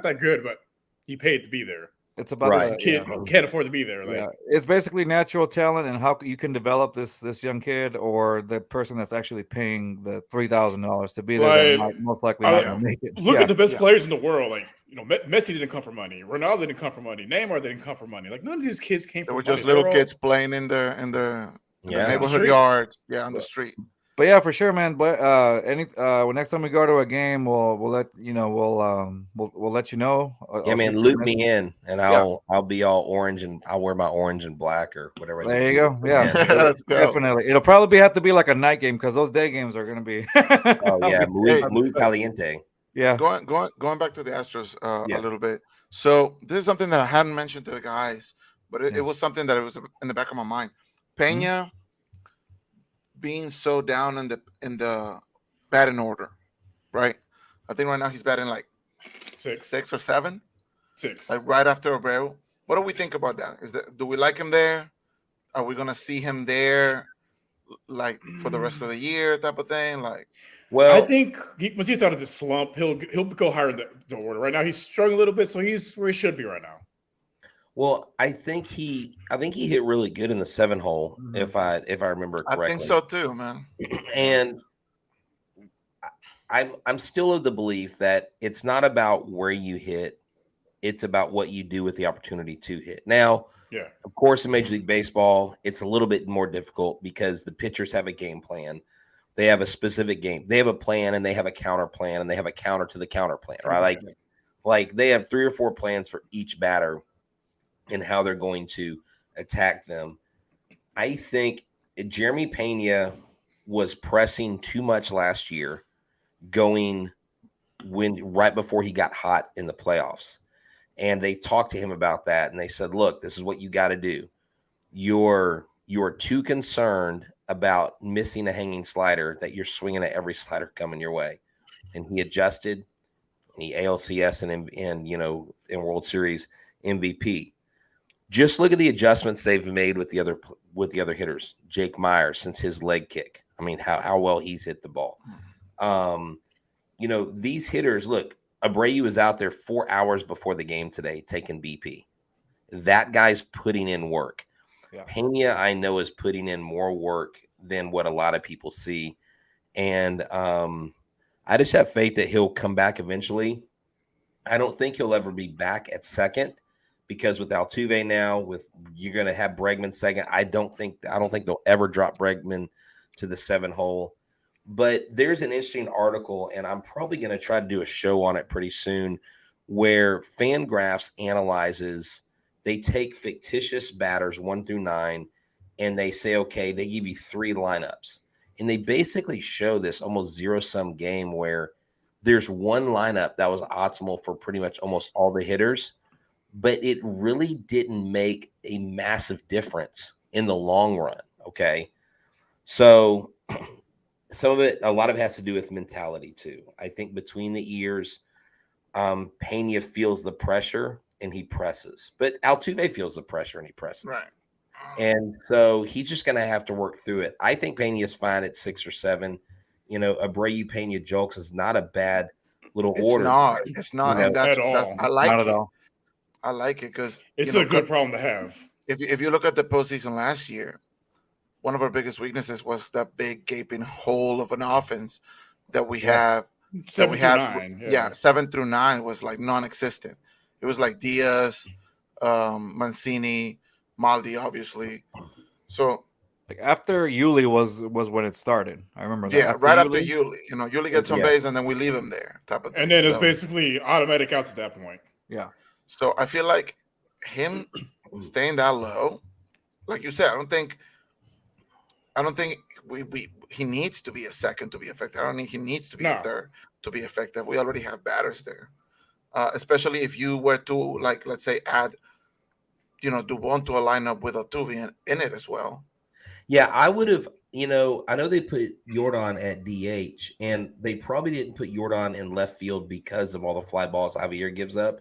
Speaker 3: that good, but he paid to be there.
Speaker 1: It's about
Speaker 3: the kid who can't afford to be there. Like,
Speaker 1: it's basically natural talent and how you can develop this young kid or the person that's actually paying the $3,000 to be there. Most likely not going to make it.
Speaker 3: Look at the best players in the world. Like Messi didn't come for money. Ronaldo didn't come for money. Neymar didn't come for money. Like none of these kids came for money.
Speaker 2: They were just little kids playing in their neighborhood yards, on the street.
Speaker 1: But yeah, for sure, man. But next time we go to a game, we'll let we'll let you know.
Speaker 4: Loop me in, and I'll be all orange, and I'll wear my orange and black or whatever.
Speaker 1: There you go. Yeah, definitely. It'll probably have to be like a night game because those day games are going to be.
Speaker 4: Muy caliente.
Speaker 1: Yeah.
Speaker 2: Going back to the Astros a little bit. So this is something that I hadn't mentioned to the guys, but it was something that it was in the back of my mind. Peña. Being so down in the batting order, right? I think right now he's batting like six or seven, like right after Abreu. What do we think about that? Do we like him there? Are we gonna see him there, like for the rest of the year, type of thing? Like,
Speaker 3: I think once he's out of the slump, he'll go higher in the order. Right now he's struggling a little bit, so he's where he should be right now.
Speaker 4: Well, I think he hit really good in the 7-hole, if I remember correctly.
Speaker 2: I think so too, man.
Speaker 4: And I'm still of the belief that it's not about where you hit, It's about what you do with the opportunity to hit. Now,
Speaker 3: Yeah.
Speaker 4: of course, in Major League Baseball, it's a little bit more difficult because the pitchers have a game plan. They have a specific game. They have a plan and they have a counter plan and they have a counter to the counter plan, right? Like they have 3 or 4 plans for each batter and how they're going to attack them. I think Jeremy Pena was pressing too much last year, going right before he got hot in the playoffs. And they talked to him about that, and they said, "Look, this is what you got to do. You're too concerned about missing a hanging slider that you're swinging at every slider coming your way." And he adjusted. And he ALCS and in World Series MVP. Just look at the adjustments they've made with the other hitters. Jake Myers, since his leg kick. I mean, how well he's hit the ball. These hitters, look, Abreu was out there 4 hours before the game today taking BP. That guy's putting in work.
Speaker 1: Yeah.
Speaker 4: Pena, I know, is putting in more work than what a lot of people see. And I just have faith that he'll come back eventually. I don't think he'll ever be back at second because with Altuve now, you're going to have Bregman second. I don't think they'll ever drop Bregman to the 7 hole. But there's an interesting article, and I'm probably going to try to do a show on it pretty soon, where Fangraphs analyzes. They take fictitious batters 1 through 9, and they say, okay, they give you 3 lineups. And they basically show this almost zero-sum game where there's one lineup that was optimal for pretty much almost all the hitters, but it really didn't make a massive difference in the long run, okay? So a lot of it has to do with mentality too. I think between the ears, Pena feels the pressure and he presses, but Altuve feels the pressure and he presses.
Speaker 2: Right.
Speaker 4: And so he's just going to have to work through it. I think Pena is fine at 6 or 7. Abreu Pena Jolks is not a bad little order.
Speaker 2: It's not, and
Speaker 3: at
Speaker 2: that's
Speaker 3: all.
Speaker 2: I like
Speaker 1: Not
Speaker 2: it.
Speaker 1: at all.
Speaker 2: I like it because
Speaker 3: It's a good problem to have.
Speaker 2: If you look at the postseason last year, one of our biggest weaknesses was that big gaping hole of an offense that we have.
Speaker 3: 7 through 9.
Speaker 2: Yeah, 7 through 9 was like non-existent. It was like Diaz, Mancini, Maldi, obviously. So
Speaker 1: Like after Yuli was when it started. I remember that.
Speaker 2: yeah, right after Yuli. Yuli gets on
Speaker 4: Yeah.
Speaker 2: base and then we leave him there, type of thing.
Speaker 3: And then it was
Speaker 2: So-
Speaker 3: basically automatic outs at that point.
Speaker 1: Yeah.
Speaker 2: So I feel like him staying that low, like you said, I don't think he needs to be a second to be effective. I don't think he needs to be a third to be effective. We already have batters there. Especially if you were to, like, let's say, add, Dubon to a lineup with Altuve in it as well.
Speaker 4: Yeah, I would have, I know they put Jordan at DH, and they probably didn't put Jordan in left field because of all the fly balls Javier gives up.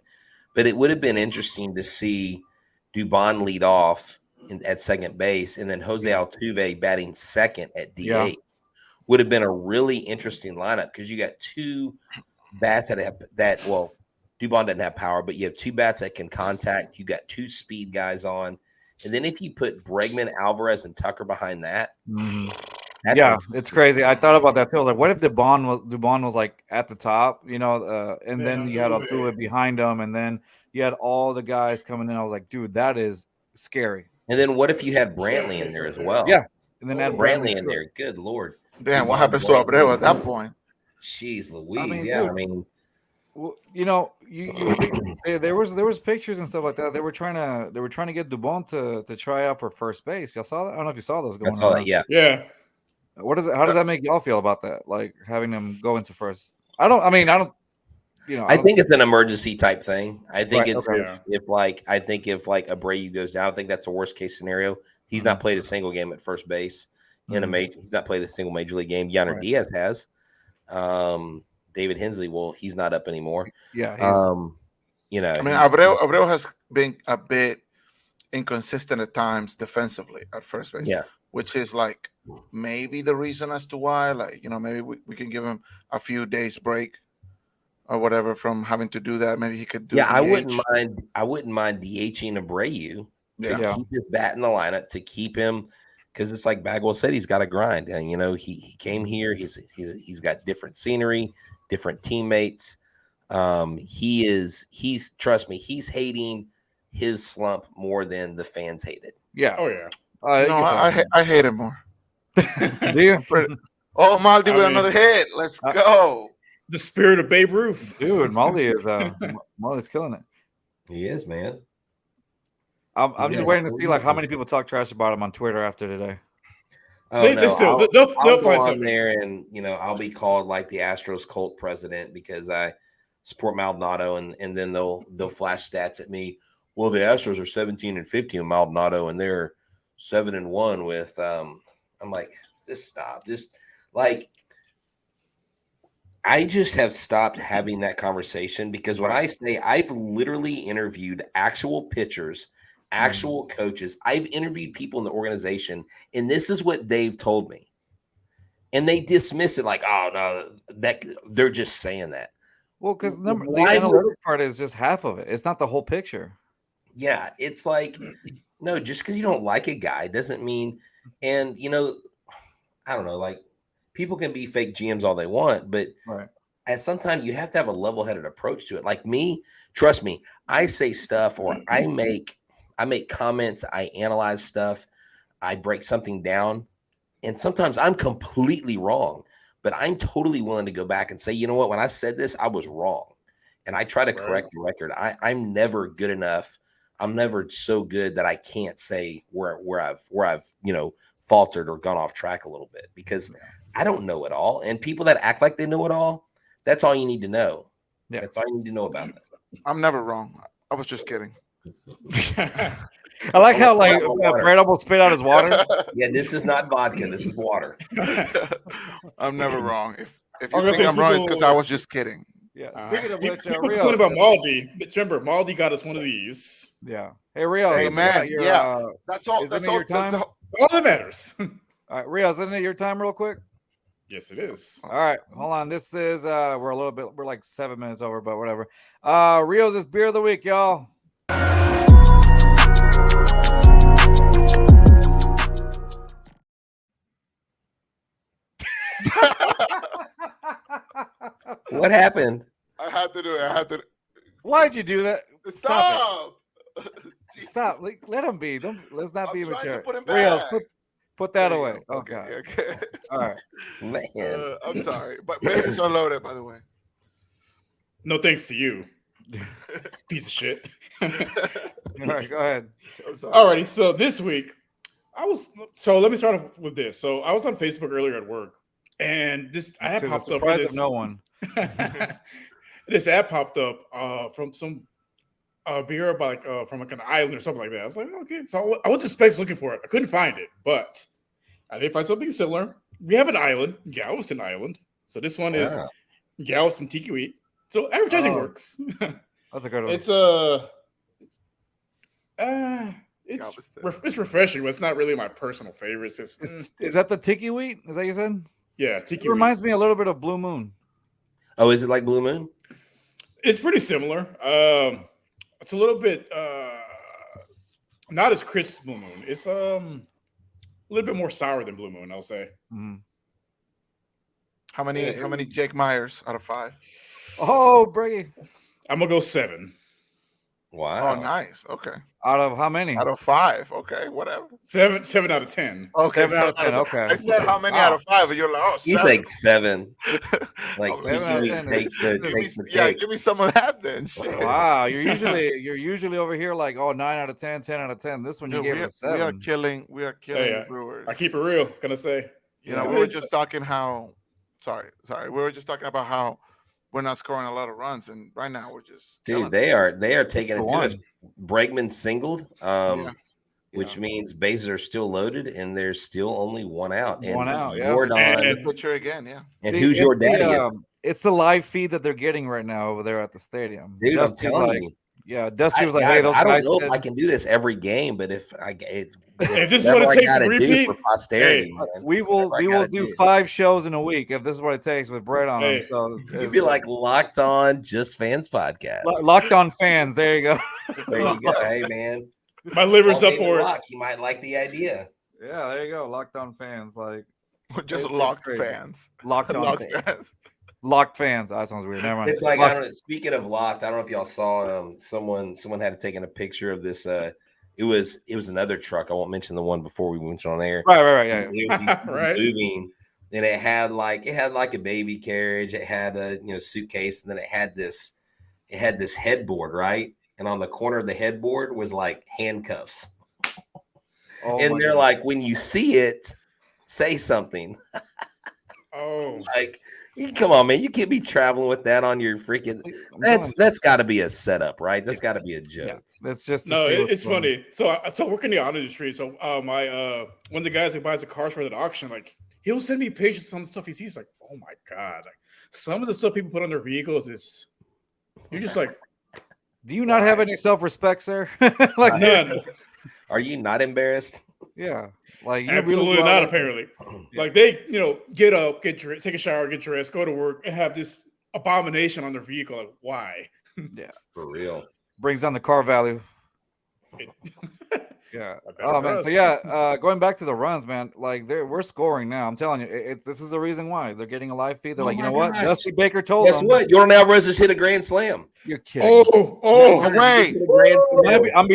Speaker 4: But it would have been interesting to see Dubon lead off at second base, and then Jose Altuve batting second at DH.
Speaker 1: Yeah.
Speaker 4: Would have been a really interesting lineup because you got 2 bats well, Dubon doesn't have power, but you have 2 bats that can contact. You got 2 speed guys on. And then if you put Bregman, Alvarez, and Tucker behind that,
Speaker 1: it's crazy. I thought about that too. I was like, what if Dubon was like at the top, and then you had Altuve behind him, and then you had all the guys coming in. I was like, dude, that is scary.
Speaker 4: And then what if you had Brantley in there as well?
Speaker 1: Yeah, and then add
Speaker 4: Brantley in there. Good Lord.
Speaker 2: Damn, what happens to Abreu at that point?
Speaker 4: Jeez Louise.
Speaker 1: Well, there was pictures and stuff like that. They were trying to get Dubon to try out for first base. Y'all saw that? I don't know if you saw those going on.
Speaker 4: I saw that, yeah.
Speaker 3: Yeah.
Speaker 1: How does that make y'all feel about that? Like having them go into first? I
Speaker 4: think it's an emergency type thing. I think
Speaker 1: Right,
Speaker 4: it's
Speaker 1: okay.
Speaker 4: if Abreu goes down, I think that's a worst case scenario. He's not played a single game at first base in a major. He's not played a single major league game. Yanner Diaz has. David Hensley, well, he's not up anymore.
Speaker 1: Yeah.
Speaker 2: Abreu has been a bit inconsistent at times defensively at first base.
Speaker 4: Yeah.
Speaker 2: Which is like maybe the reason as to why, maybe we can give him a few days break or whatever from having to do that. Maybe he could do.
Speaker 4: Yeah,
Speaker 2: DH.
Speaker 4: I wouldn't mind DHing Abreu to
Speaker 2: Yeah.
Speaker 4: keep his bat in the lineup, to keep him, because it's like Bagwell said, he's got to grind. And he came here. He's got different scenery, different teammates. He's trust me, he's hating his slump more than the fans hate it.
Speaker 1: Yeah.
Speaker 3: Oh yeah.
Speaker 2: No, I hate it more.
Speaker 1: Do you?
Speaker 2: Oh, Maldi with
Speaker 3: mean,
Speaker 2: another hit. Let's go.
Speaker 3: The spirit of Babe Ruth.
Speaker 1: Dude, Molly's killing it.
Speaker 4: He is, man.
Speaker 1: I'm just waiting to see like how many people talk trash about him on Twitter after today.
Speaker 4: Oh,
Speaker 3: They
Speaker 4: no,
Speaker 3: still
Speaker 4: I'll
Speaker 3: they'll
Speaker 4: go
Speaker 3: find
Speaker 4: on
Speaker 3: something.
Speaker 4: there, and I'll be called like the Astros cult president because I support Maldonado, and then they'll flash stats at me. Well, the Astros are 17-50 in Maldonado, and they're 7-1 with. I'm like, just stop, just like. I just have stopped having that conversation because when I say I've literally interviewed actual pitchers, actual coaches, I've interviewed people in the organization, and this is what they've told me. And they dismiss it like, oh, no, that they're just saying that.
Speaker 1: Well, because the analytic part is just half of it. It's not the whole picture.
Speaker 4: Yeah, it's like, no, just because you don't like a guy doesn't mean, and, I don't know, like, people can be fake GMs all they want, but at some time you have to have a level-headed approach to it. Like me, trust me, I say stuff or I make comments, I analyze stuff, I break something down, and sometimes I'm completely wrong, but I'm totally willing to go back and say, you know what, when I said this, I was wrong. And I try to correct the record. I'm never good enough. I'm never so good that I can't say where I've faltered or gone off track a little bit because I don't know it all. And people that act like they know it all, that's all you need to know. Yeah. That's all you need to know about that.
Speaker 2: I'm never wrong. I was just kidding.
Speaker 1: I like how like Brad almost spit out his water.
Speaker 4: Yeah, this is not vodka. This is water.
Speaker 2: I'm never wrong. If you think I'm wrong, it's because I was just kidding.
Speaker 1: Yeah. Speaking of which,
Speaker 3: people complain about Maldi. Remember, Maldi got us one of these.
Speaker 1: Yeah. Hey, Rio.
Speaker 2: Hey, man. That's all.
Speaker 1: That's your time.
Speaker 3: All that matters.
Speaker 1: All right, Rio, isn't it your time, real quick?
Speaker 3: Yes, it is.
Speaker 1: All right, hold on. This is we're like 7 minutes over, but whatever. Rio's is beer of the week, y'all.
Speaker 4: What happened?
Speaker 2: I had to do it.
Speaker 1: Why'd you do that?
Speaker 2: Stop.
Speaker 1: Stop. Let him be. Let's not be immature.
Speaker 2: Rios,
Speaker 1: put that away.
Speaker 2: Okay.
Speaker 1: All right.
Speaker 4: Man.
Speaker 2: I'm sorry. But bases are loaded, by the way.
Speaker 3: No thanks to you. Piece of shit.
Speaker 1: All right, go ahead.
Speaker 3: Alrighty, so this week let me start with this. So I was on Facebook earlier at work, and I had popped up
Speaker 1: this. Of no one.
Speaker 3: This ad popped up from some beer from like an island or something like that. I was like, okay. So I went to Specs looking for it. I couldn't find it, but I did find something similar. We have an island, Galveston Island. So this one is Galveston Tiki Wheat. So advertising works.
Speaker 1: That's a good one.
Speaker 3: It's refreshing, but it's not really my personal favorite.
Speaker 1: Is that the Tiki Wheat? Is that you said?
Speaker 3: Yeah, Tiki Wheat.
Speaker 1: It reminds me a little bit of Blue Moon.
Speaker 4: Oh, is it like Blue Moon?
Speaker 3: It's pretty similar. It's a little bit not as crisp as Blue Moon. It's a little bit more sour than Blue Moon, I'll say.
Speaker 1: Mm-hmm.
Speaker 2: How many Jake Myers out of 5?
Speaker 1: Oh, Brady.
Speaker 3: I'm gonna go 7.
Speaker 4: Wow.
Speaker 2: Oh, nice. Okay.
Speaker 1: Out of how many?
Speaker 2: Out of 5. Okay, whatever.
Speaker 3: 7 out of 10.
Speaker 2: Okay,
Speaker 1: 7 out of 10. Okay.
Speaker 2: I said how many out of 5, and you're like, oh, 7.
Speaker 4: He's like 7. Like
Speaker 1: 7
Speaker 4: takes the
Speaker 2: give me some of that then. Shit.
Speaker 1: Wow, you're usually over here like 9 out of 10, 10 out of 10. This one you gave it a 7.
Speaker 2: We are killing the Brewers.
Speaker 3: I keep it real. Gonna say.
Speaker 2: We were just talking how. Sorry. We were just talking about how we're not scoring a lot of runs, and right now we're just.
Speaker 4: Dude, they are taking it to us. Bregman singled, which means bases are still loaded, and there's still only one out. And
Speaker 1: one out, yeah.
Speaker 2: And pitcher again, yeah.
Speaker 4: And who's your daddy?
Speaker 1: It's the live feed that they're getting right now over there at the stadium.
Speaker 4: Dude, Dusty's
Speaker 1: I'm telling you. Yeah, Dusty was like, "Hey, those
Speaker 4: I don't
Speaker 1: guys
Speaker 4: know if I can do this every game, but if
Speaker 3: this is what it takes to repeat
Speaker 4: for posterity,
Speaker 1: we will do 5 shows in a week if this is what it takes with Brett on them. So
Speaker 4: you'd be like Locked On Just Fans podcast.
Speaker 1: Locked On Fans. There you go.
Speaker 4: There you go. Hey man,
Speaker 3: my liver's up for it.
Speaker 4: You might like the idea.
Speaker 1: Yeah, there you go. Locked On Fans, like
Speaker 2: we're just locked fans.
Speaker 1: Locked On fans. Locked fans. Oh, that sounds weird. Never mind.
Speaker 4: It's like, I
Speaker 1: Locked.
Speaker 4: don't know. Speaking of locked, I don't know if y'all saw someone had taken a picture of this. It was another truck. I won't mention the one before we went on air.
Speaker 1: Right. Yeah.
Speaker 4: It was these people
Speaker 3: Right.
Speaker 4: moving, and it had like a baby carriage. It had a suitcase, and then it had this headboard, right? And on the corner of the headboard was like handcuffs.
Speaker 1: Oh,
Speaker 4: And
Speaker 1: my
Speaker 4: they're
Speaker 1: God.
Speaker 4: like, when you see it, say something.
Speaker 3: Oh,
Speaker 4: Like, come on, man, you can't be traveling with that on your freaking.
Speaker 1: I'm telling you.
Speaker 4: That's got to be a setup, right? That's got to be a joke.
Speaker 1: Yeah. It's just to
Speaker 3: no,
Speaker 1: see what's
Speaker 3: it's
Speaker 1: going on.
Speaker 3: funny. So I work in the auto industry. So my one of the guys that buys the cars for the auction, like he'll send me pictures of some stuff he sees. Like, oh my god, like some of the stuff people put on their vehicles is you're just like,
Speaker 1: Do you not have any self-respect, sir? Like,
Speaker 3: none.
Speaker 4: Are you not embarrassed?
Speaker 1: yeah. Like, you
Speaker 3: Absolutely
Speaker 1: really go
Speaker 3: not.
Speaker 1: out there-
Speaker 3: Apparently, like they, get up, get dressed, take a shower, get dressed, go to work, and have this abomination on their vehicle. Like, why?
Speaker 1: Yeah.
Speaker 4: For real.
Speaker 1: Brings down the car value. Yeah. Oh man. So yeah, going back to the runs, man. Like we're scoring now. I'm telling you, this is the reason why they're getting a live feed. They're
Speaker 4: Oh
Speaker 1: like, you
Speaker 4: my
Speaker 1: know what?
Speaker 4: gosh.
Speaker 1: Dusty Baker told
Speaker 4: Guess
Speaker 1: them.
Speaker 4: what? Jordan Alvarez just hit a grand slam.
Speaker 1: You're kidding.
Speaker 3: Oh,
Speaker 2: No way.
Speaker 4: Just hit a grand slam.
Speaker 1: I'm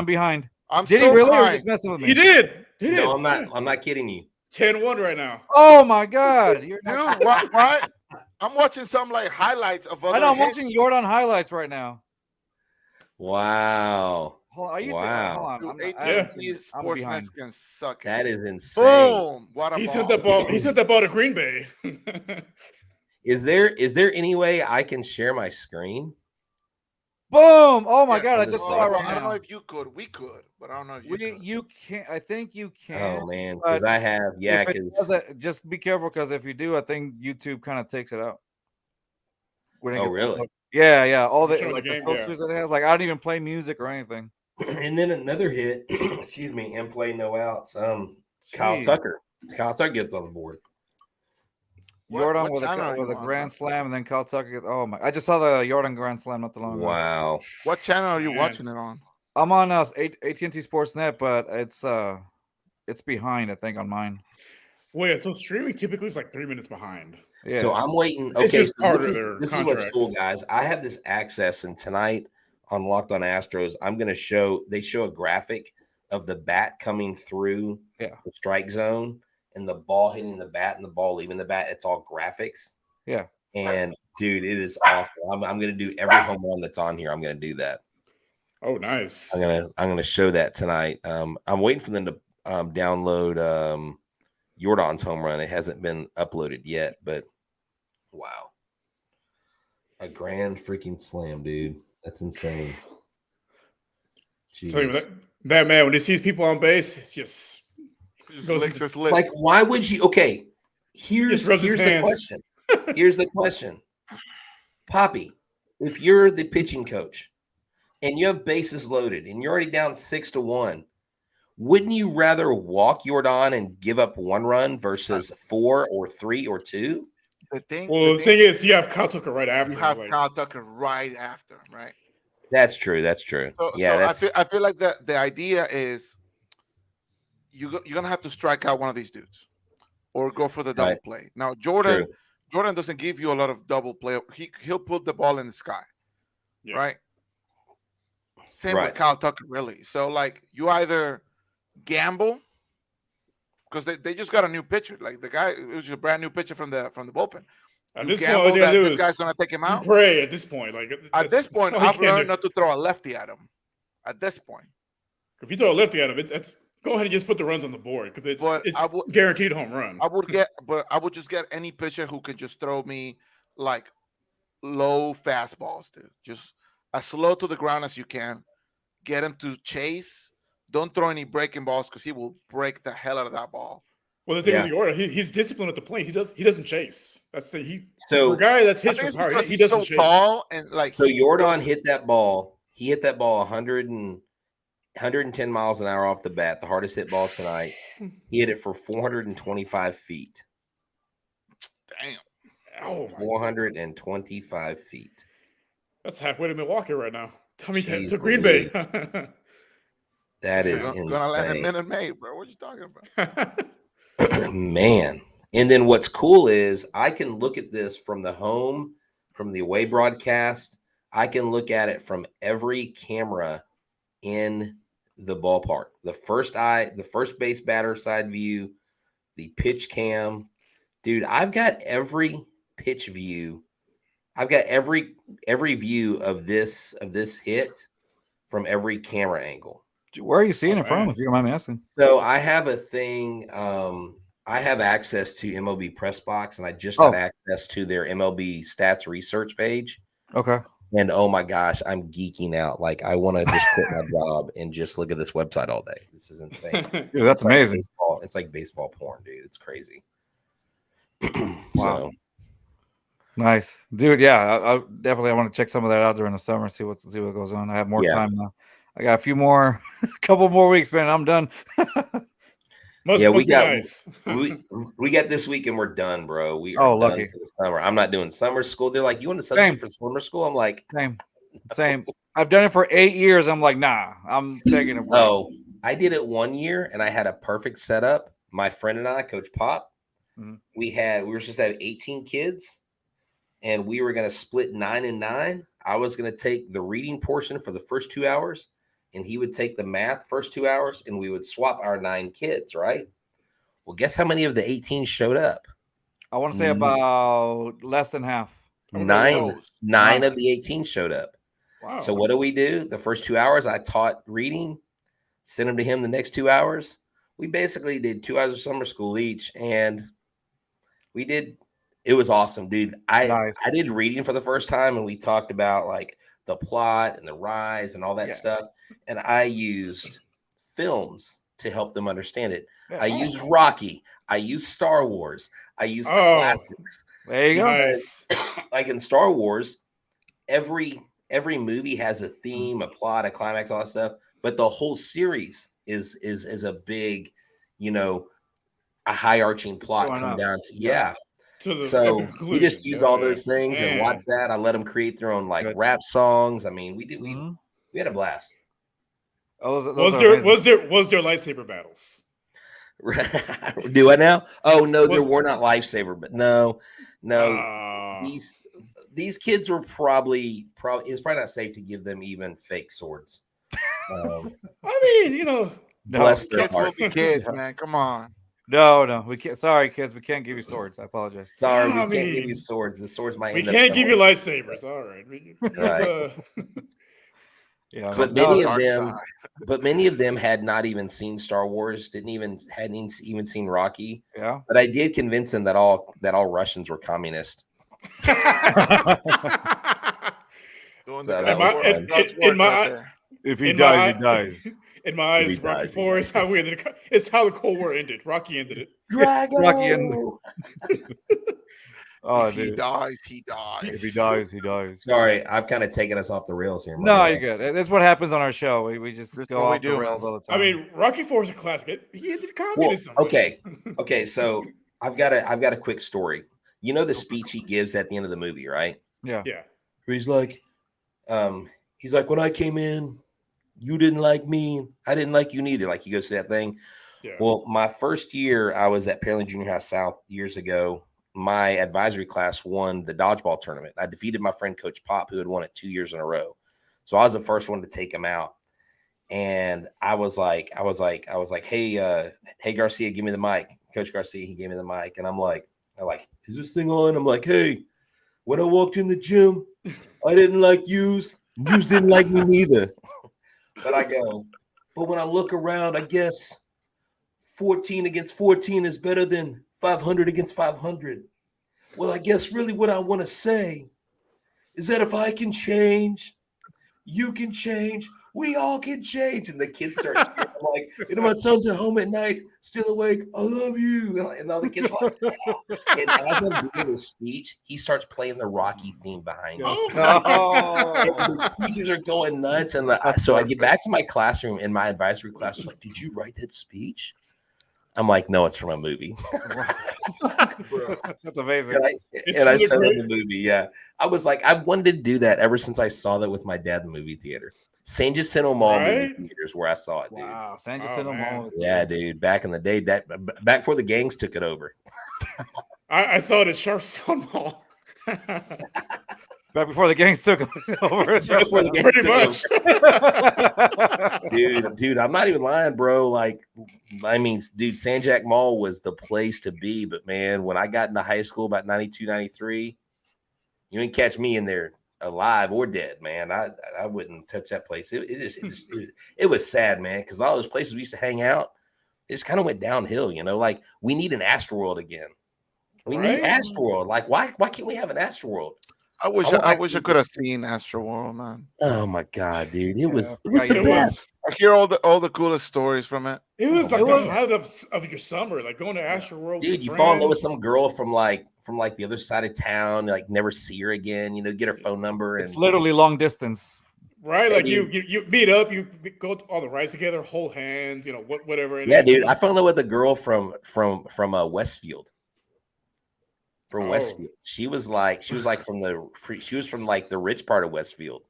Speaker 1: behind.
Speaker 2: I'm
Speaker 1: Did
Speaker 2: so
Speaker 1: he really, or
Speaker 2: behind.
Speaker 1: just messing with me?
Speaker 3: he did. He did.
Speaker 4: No, I'm not kidding you.
Speaker 3: 10-1 right now.
Speaker 1: Oh my God! You're
Speaker 2: Dude,
Speaker 1: not.
Speaker 2: why? I'm watching some like highlights of other
Speaker 1: I know. I'm
Speaker 2: hits.
Speaker 1: watching Jordan highlights right now.
Speaker 4: Wow.
Speaker 1: Hold on, are you saying?
Speaker 4: Wow.
Speaker 1: Hold on.
Speaker 2: Dude,
Speaker 1: I'm not- I haven't
Speaker 2: AT&T
Speaker 1: seen it. I'm behind.
Speaker 2: Sportsnet can suck it.
Speaker 4: That is insane.
Speaker 2: Boom! What a
Speaker 3: He
Speaker 2: ball.
Speaker 3: sent that ball. He sent that ball to Green Bay.
Speaker 4: Is there any way I can share my screen?
Speaker 1: Boom! Oh my
Speaker 2: Yeah,
Speaker 1: God! I
Speaker 4: on
Speaker 1: just
Speaker 4: the
Speaker 1: saw it
Speaker 4: side.
Speaker 1: right
Speaker 2: I don't know
Speaker 1: now.
Speaker 2: if you could. We could, but I don't know if you could.
Speaker 1: You can't. I think you can.
Speaker 4: Oh man, because
Speaker 1: but
Speaker 4: I have
Speaker 1: if it
Speaker 4: because
Speaker 1: doesn't, just be careful because if you do, I think YouTube kind of takes it out. When it
Speaker 4: Oh,
Speaker 1: gets
Speaker 4: really?
Speaker 1: uploaded. Yeah. All the
Speaker 3: Showing
Speaker 1: like
Speaker 3: the
Speaker 1: the
Speaker 3: game, yeah.
Speaker 1: filters it has. Like I don't even play music or anything.
Speaker 4: and then another hit, excuse me, and play no outs. Kyle
Speaker 1: Jeez.
Speaker 4: Tucker. Kyle Tucker gets on the board.
Speaker 1: Jordan
Speaker 2: what
Speaker 1: with
Speaker 2: channel are
Speaker 1: a
Speaker 2: you on,
Speaker 1: grand
Speaker 2: bro?
Speaker 1: slam, and then Kyle Tucker gets. Oh my! I just saw the Jordan grand slam not too long ago.
Speaker 4: Wow.
Speaker 2: What channel are you
Speaker 3: Man.
Speaker 2: watching it on?
Speaker 1: I'm on AT&T Sportsnet, but it's behind. I think on mine.
Speaker 3: Well, yeah, so streaming typically is like 3 minutes behind.
Speaker 1: Yeah.
Speaker 4: So I'm waiting.
Speaker 3: It's
Speaker 4: Okay,
Speaker 3: just
Speaker 4: so
Speaker 3: part
Speaker 4: this
Speaker 3: of
Speaker 4: is
Speaker 3: their
Speaker 4: this is what's
Speaker 3: contract.
Speaker 4: cool, guys. I have this access, and tonight on Locked On Astros, I'm going to show a graphic of the bat coming through
Speaker 1: Yeah.
Speaker 4: the strike zone and the ball hitting the bat and the ball leaving the bat. It's all graphics.
Speaker 1: Yeah.
Speaker 4: And dude, it is awesome. I'm going to do every home run that's on here. I'm going to do that.
Speaker 3: Oh, nice.
Speaker 4: I'm gonna show that tonight. I'm waiting for them to download Jordan's home run. It hasn't been uploaded yet, but wow, a grand freaking slam, dude. That's insane.
Speaker 3: Tell you
Speaker 4: Jeez.
Speaker 3: that man when he sees people on base, it's just
Speaker 2: Just
Speaker 3: Goes
Speaker 2: licks
Speaker 3: into-
Speaker 2: his lips.
Speaker 4: Like, why would you? Okay, here's
Speaker 3: Just rubs his
Speaker 4: the
Speaker 3: hands.
Speaker 4: question. Here's the question, Poppy. If you're the pitching coach and you have bases loaded and you're already down 6-1, wouldn't you rather walk Jordan and give up one run versus 4 or 3 or 2?
Speaker 2: the thing.
Speaker 3: well. The thing is, you have Kyle Tucker right after.
Speaker 2: you have
Speaker 3: like,
Speaker 2: Kyle Tucker right after, right?
Speaker 4: That's true. That's true.
Speaker 2: So,
Speaker 4: Yeah,
Speaker 2: so I feel like the idea is you're gonna have to strike out one of these dudes, or go for the double
Speaker 4: Right.
Speaker 2: play. Now Jordan
Speaker 4: True.
Speaker 2: doesn't give you a lot of double play. He'll put the ball in the sky,
Speaker 3: Yeah.
Speaker 2: right? Same
Speaker 4: Right.
Speaker 2: with Kyle Tucker, really. So like you either gamble because they just got a new pitcher. Like the guy, it was just a brand new pitcher from the bullpen.
Speaker 3: At
Speaker 2: You
Speaker 3: this point, all
Speaker 2: gamble
Speaker 3: you gotta
Speaker 2: that
Speaker 3: do
Speaker 2: this
Speaker 3: is
Speaker 2: guy's gonna take him
Speaker 3: you
Speaker 2: out.
Speaker 3: pray at this point. Like
Speaker 2: At this point,
Speaker 3: all you
Speaker 2: I've
Speaker 3: can
Speaker 2: learned
Speaker 3: do.
Speaker 2: not to throw a lefty at him. At this point,
Speaker 3: If you throw a lefty at him, it's go ahead and just put the runs on the board because
Speaker 2: But
Speaker 3: it's
Speaker 2: I would-
Speaker 3: guaranteed home run.
Speaker 2: I would just get any pitcher who could just throw me like low fastballs, dude. Just as slow to the ground as you can. Get him to chase. Don't throw any breaking balls because he will break the hell out of that ball.
Speaker 3: Well, the thing
Speaker 4: Yeah.
Speaker 3: with Jordan, he's disciplined at the plate. He doesn't chase. That's the for
Speaker 4: So
Speaker 3: a guy that's
Speaker 2: I
Speaker 3: hits
Speaker 2: think
Speaker 3: from
Speaker 2: it's
Speaker 3: hard.
Speaker 2: because
Speaker 3: He
Speaker 2: he's
Speaker 3: doesn't
Speaker 2: so
Speaker 3: chase.
Speaker 2: tall and like
Speaker 4: So
Speaker 2: he
Speaker 4: Jordan
Speaker 2: does-
Speaker 4: hit that ball. He hit that ball 110 miles an hour off the bat, the hardest hit ball tonight. He hit it for 425 feet.
Speaker 2: Damn.
Speaker 3: Oh, my,
Speaker 4: 425 feet.
Speaker 3: that's halfway to Milwaukee right now. Tell me
Speaker 4: Jeez
Speaker 3: to Green Bay.
Speaker 4: That is
Speaker 2: Gonna let him
Speaker 4: insane.
Speaker 2: in May, bro. What you talking about?
Speaker 4: Man, And then what's cool is I can look at this from the home, from the away broadcast. I can look at it from every camera in the ballpark. The first base batter side view, the pitch cam. Dude, I've got every pitch view. I've got every view of this hit from every camera angle.
Speaker 1: Where are you seeing it from,
Speaker 3: man.
Speaker 1: if you don't mind me asking?
Speaker 4: So I have a thing. I have access to MLB Press Box, and I just got access to their MLB stats research page.
Speaker 1: Okay.
Speaker 4: And oh my gosh, I'm geeking out. Like I want to just quit my job and just look at this website all day. This is insane.
Speaker 1: Dude, that's amazing.
Speaker 4: It's like baseball porn, dude. It's crazy.
Speaker 1: Wow.
Speaker 4: So,
Speaker 1: nice, dude. Yeah, I definitely want to check some of that out during the summer. See what goes on. I have more time now. I got a few more, couple more weeks, man. I'm done.
Speaker 4: we got this week and we're done, bro. We are done
Speaker 1: lucky
Speaker 4: for the summer. I'm not doing summer school. They're like, you want to substitute for summer school? I'm like,
Speaker 1: same. I've done it for 8 years. I'm like, nah, I'm taking it.
Speaker 4: Oh, I did it 1 year and I had a perfect setup. My friend and I, Coach Pop, we were supposed to have 18 kids and we were going to split 9 and 9. I was going to take the reading portion for the first 2 hours and he would take the math first 2 hours and we would swap our 9 kids, right? Well, guess how many of the 18 showed up?
Speaker 1: I want to say about less than half.
Speaker 4: 9 of the 18 showed up. Wow. So what do? The first 2 hours I taught reading, sent them to him the next 2 hours. We basically did 2 hours of summer school each and it was awesome, dude. I did reading for the first time and we talked about like the plot and the rise and all that stuff. And I used films to help them understand it. Yeah. I used Rocky. I used Star Wars. I used classics.
Speaker 1: There you go.
Speaker 3: Nice.
Speaker 4: Like in Star Wars, every movie has a theme, a plot, a climax, all that stuff. But the whole series is a big, a high arching plot come down to So we just use all those things and watch that. I let them create their own rap songs. I mean, we had a blast.
Speaker 3: Was there lightsaber battles?
Speaker 4: Do I now? Oh no, there were not lifesaver, but no. These kids were probably it's probably not safe to give them even fake swords.
Speaker 3: I mean,
Speaker 4: bless their
Speaker 2: kids
Speaker 4: heart.
Speaker 2: will be kids, man. Come on.
Speaker 1: No, we can't. Sorry, kids, we can't give you swords. I apologize.
Speaker 4: Sorry, we can't give you swords. The swords might.
Speaker 3: We can't give you lightsabers. All right.
Speaker 4: Right.
Speaker 1: Yeah,
Speaker 4: but many of them had not even seen Star Wars. Hadn't even seen Rocky.
Speaker 1: Yeah.
Speaker 4: But I did convince them that all Russians were communist.
Speaker 1: If he dies, he dies.
Speaker 3: In my eyes, Rocky 4 is how it's how the Cold War ended. Rocky ended it.
Speaker 1: Rocky ended it.
Speaker 2: If he dies, he dies.
Speaker 1: If he dies, he dies.
Speaker 4: Sorry, I've kind of taken us off the rails here.
Speaker 1: No, you're good. That's what happens on our show. We just go off the rails all the time.
Speaker 3: I mean, Rocky 4 is a classic. He ended communism.
Speaker 4: Well, okay. So I've got a quick story. You know the speech he gives at the end of the movie, right?
Speaker 1: Yeah.
Speaker 4: He's like, when I came in, you didn't like me. I didn't like you neither. Like he goes to that thing. Yeah. Well, my first year, I was at Pearland Junior High South years ago. My advisory class won the dodgeball tournament. I defeated my friend Coach Pop, who had won it 2 years in a row. So I was the first one to take him out. And I was like, hey Garcia, give me the mic. Coach Garcia, he gave me the mic. And I'm like, is this thing on? I'm like, hey, when I walked in the gym, I didn't like yous. Yous didn't like me neither. But I go, but when I look around, I guess 14 against 14 is better than 500 against 500. Well, I guess really what I want to say is that if I can change, you can change, we all can change. And the kids start cheering. I'm like, my son's at home at night, still awake. I love you. And all the kids are like, oh. And as I'm doing this speech, he starts playing the Rocky theme behind me. And the teachers are going nuts. And so I get back to my classroom in my advisory class. Like, did you write that speech? I'm like, no, it's from a movie.
Speaker 1: That's amazing.
Speaker 4: And I saw it in the movie. Yeah. I was like, I wanted to do that ever since I saw that with my dad in the movie theater. San Jacinto Mall movie theaters where I saw it, dude.
Speaker 1: Wow, San Jacinto Mall.
Speaker 4: Yeah, dude. Back in the day, back before the gangs took it over.
Speaker 3: I saw it at Sharpstown Mall.
Speaker 1: Back before the gangs took over.
Speaker 4: Before the gangs
Speaker 3: Pretty
Speaker 4: took
Speaker 3: much.
Speaker 4: Dude, I'm not even lying, bro. Like, I mean, dude, Sanjak Mall was the place to be. But man, when I got into high school about 92, 93, you ain't catch me in there alive or dead, man. I wouldn't touch that place. It was sad, man, because all those places we used to hang out, it just kind of went downhill, you know. Like, we need an Astroworld again. We need Astroworld. Like, why can't we have an Astroworld?
Speaker 2: I wish I could have seen Astroworld, man.
Speaker 4: Oh my god, dude. It was the
Speaker 3: it
Speaker 4: best.
Speaker 2: I hear all the coolest stories from it.
Speaker 3: It was like the highlight of your summer, like going to Astroworld.
Speaker 4: Dude, you fall in love with some girl from the other side of town, like never see her again, you know, get her phone number.
Speaker 1: It's literally long distance.
Speaker 3: Right, like you meet up, you go all the rides together, hold hands, you know, whatever.
Speaker 4: Yeah, dude, I fell in love with a girl from Westfield. From Westfield, she was like from the rich part of Westfield.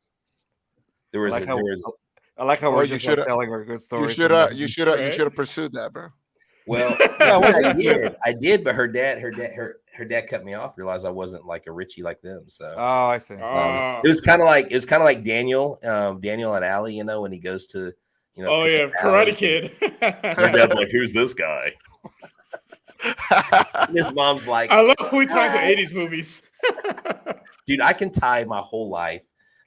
Speaker 4: I
Speaker 1: like how we're just telling our good stories.
Speaker 2: You should have pursued that, bro.
Speaker 4: Well, I did, but her dad cut me off. Realized I wasn't like a Richie like them. So
Speaker 1: I see.
Speaker 4: It was kind of like Daniel and Allie, you know, when he goes to, you know.
Speaker 3: Oh yeah, Karate Kid.
Speaker 4: Her dad's like, "Who's this guy?" His mom's like,
Speaker 3: I love who he ties the 80s movies.
Speaker 4: Dude, I can tie my whole life,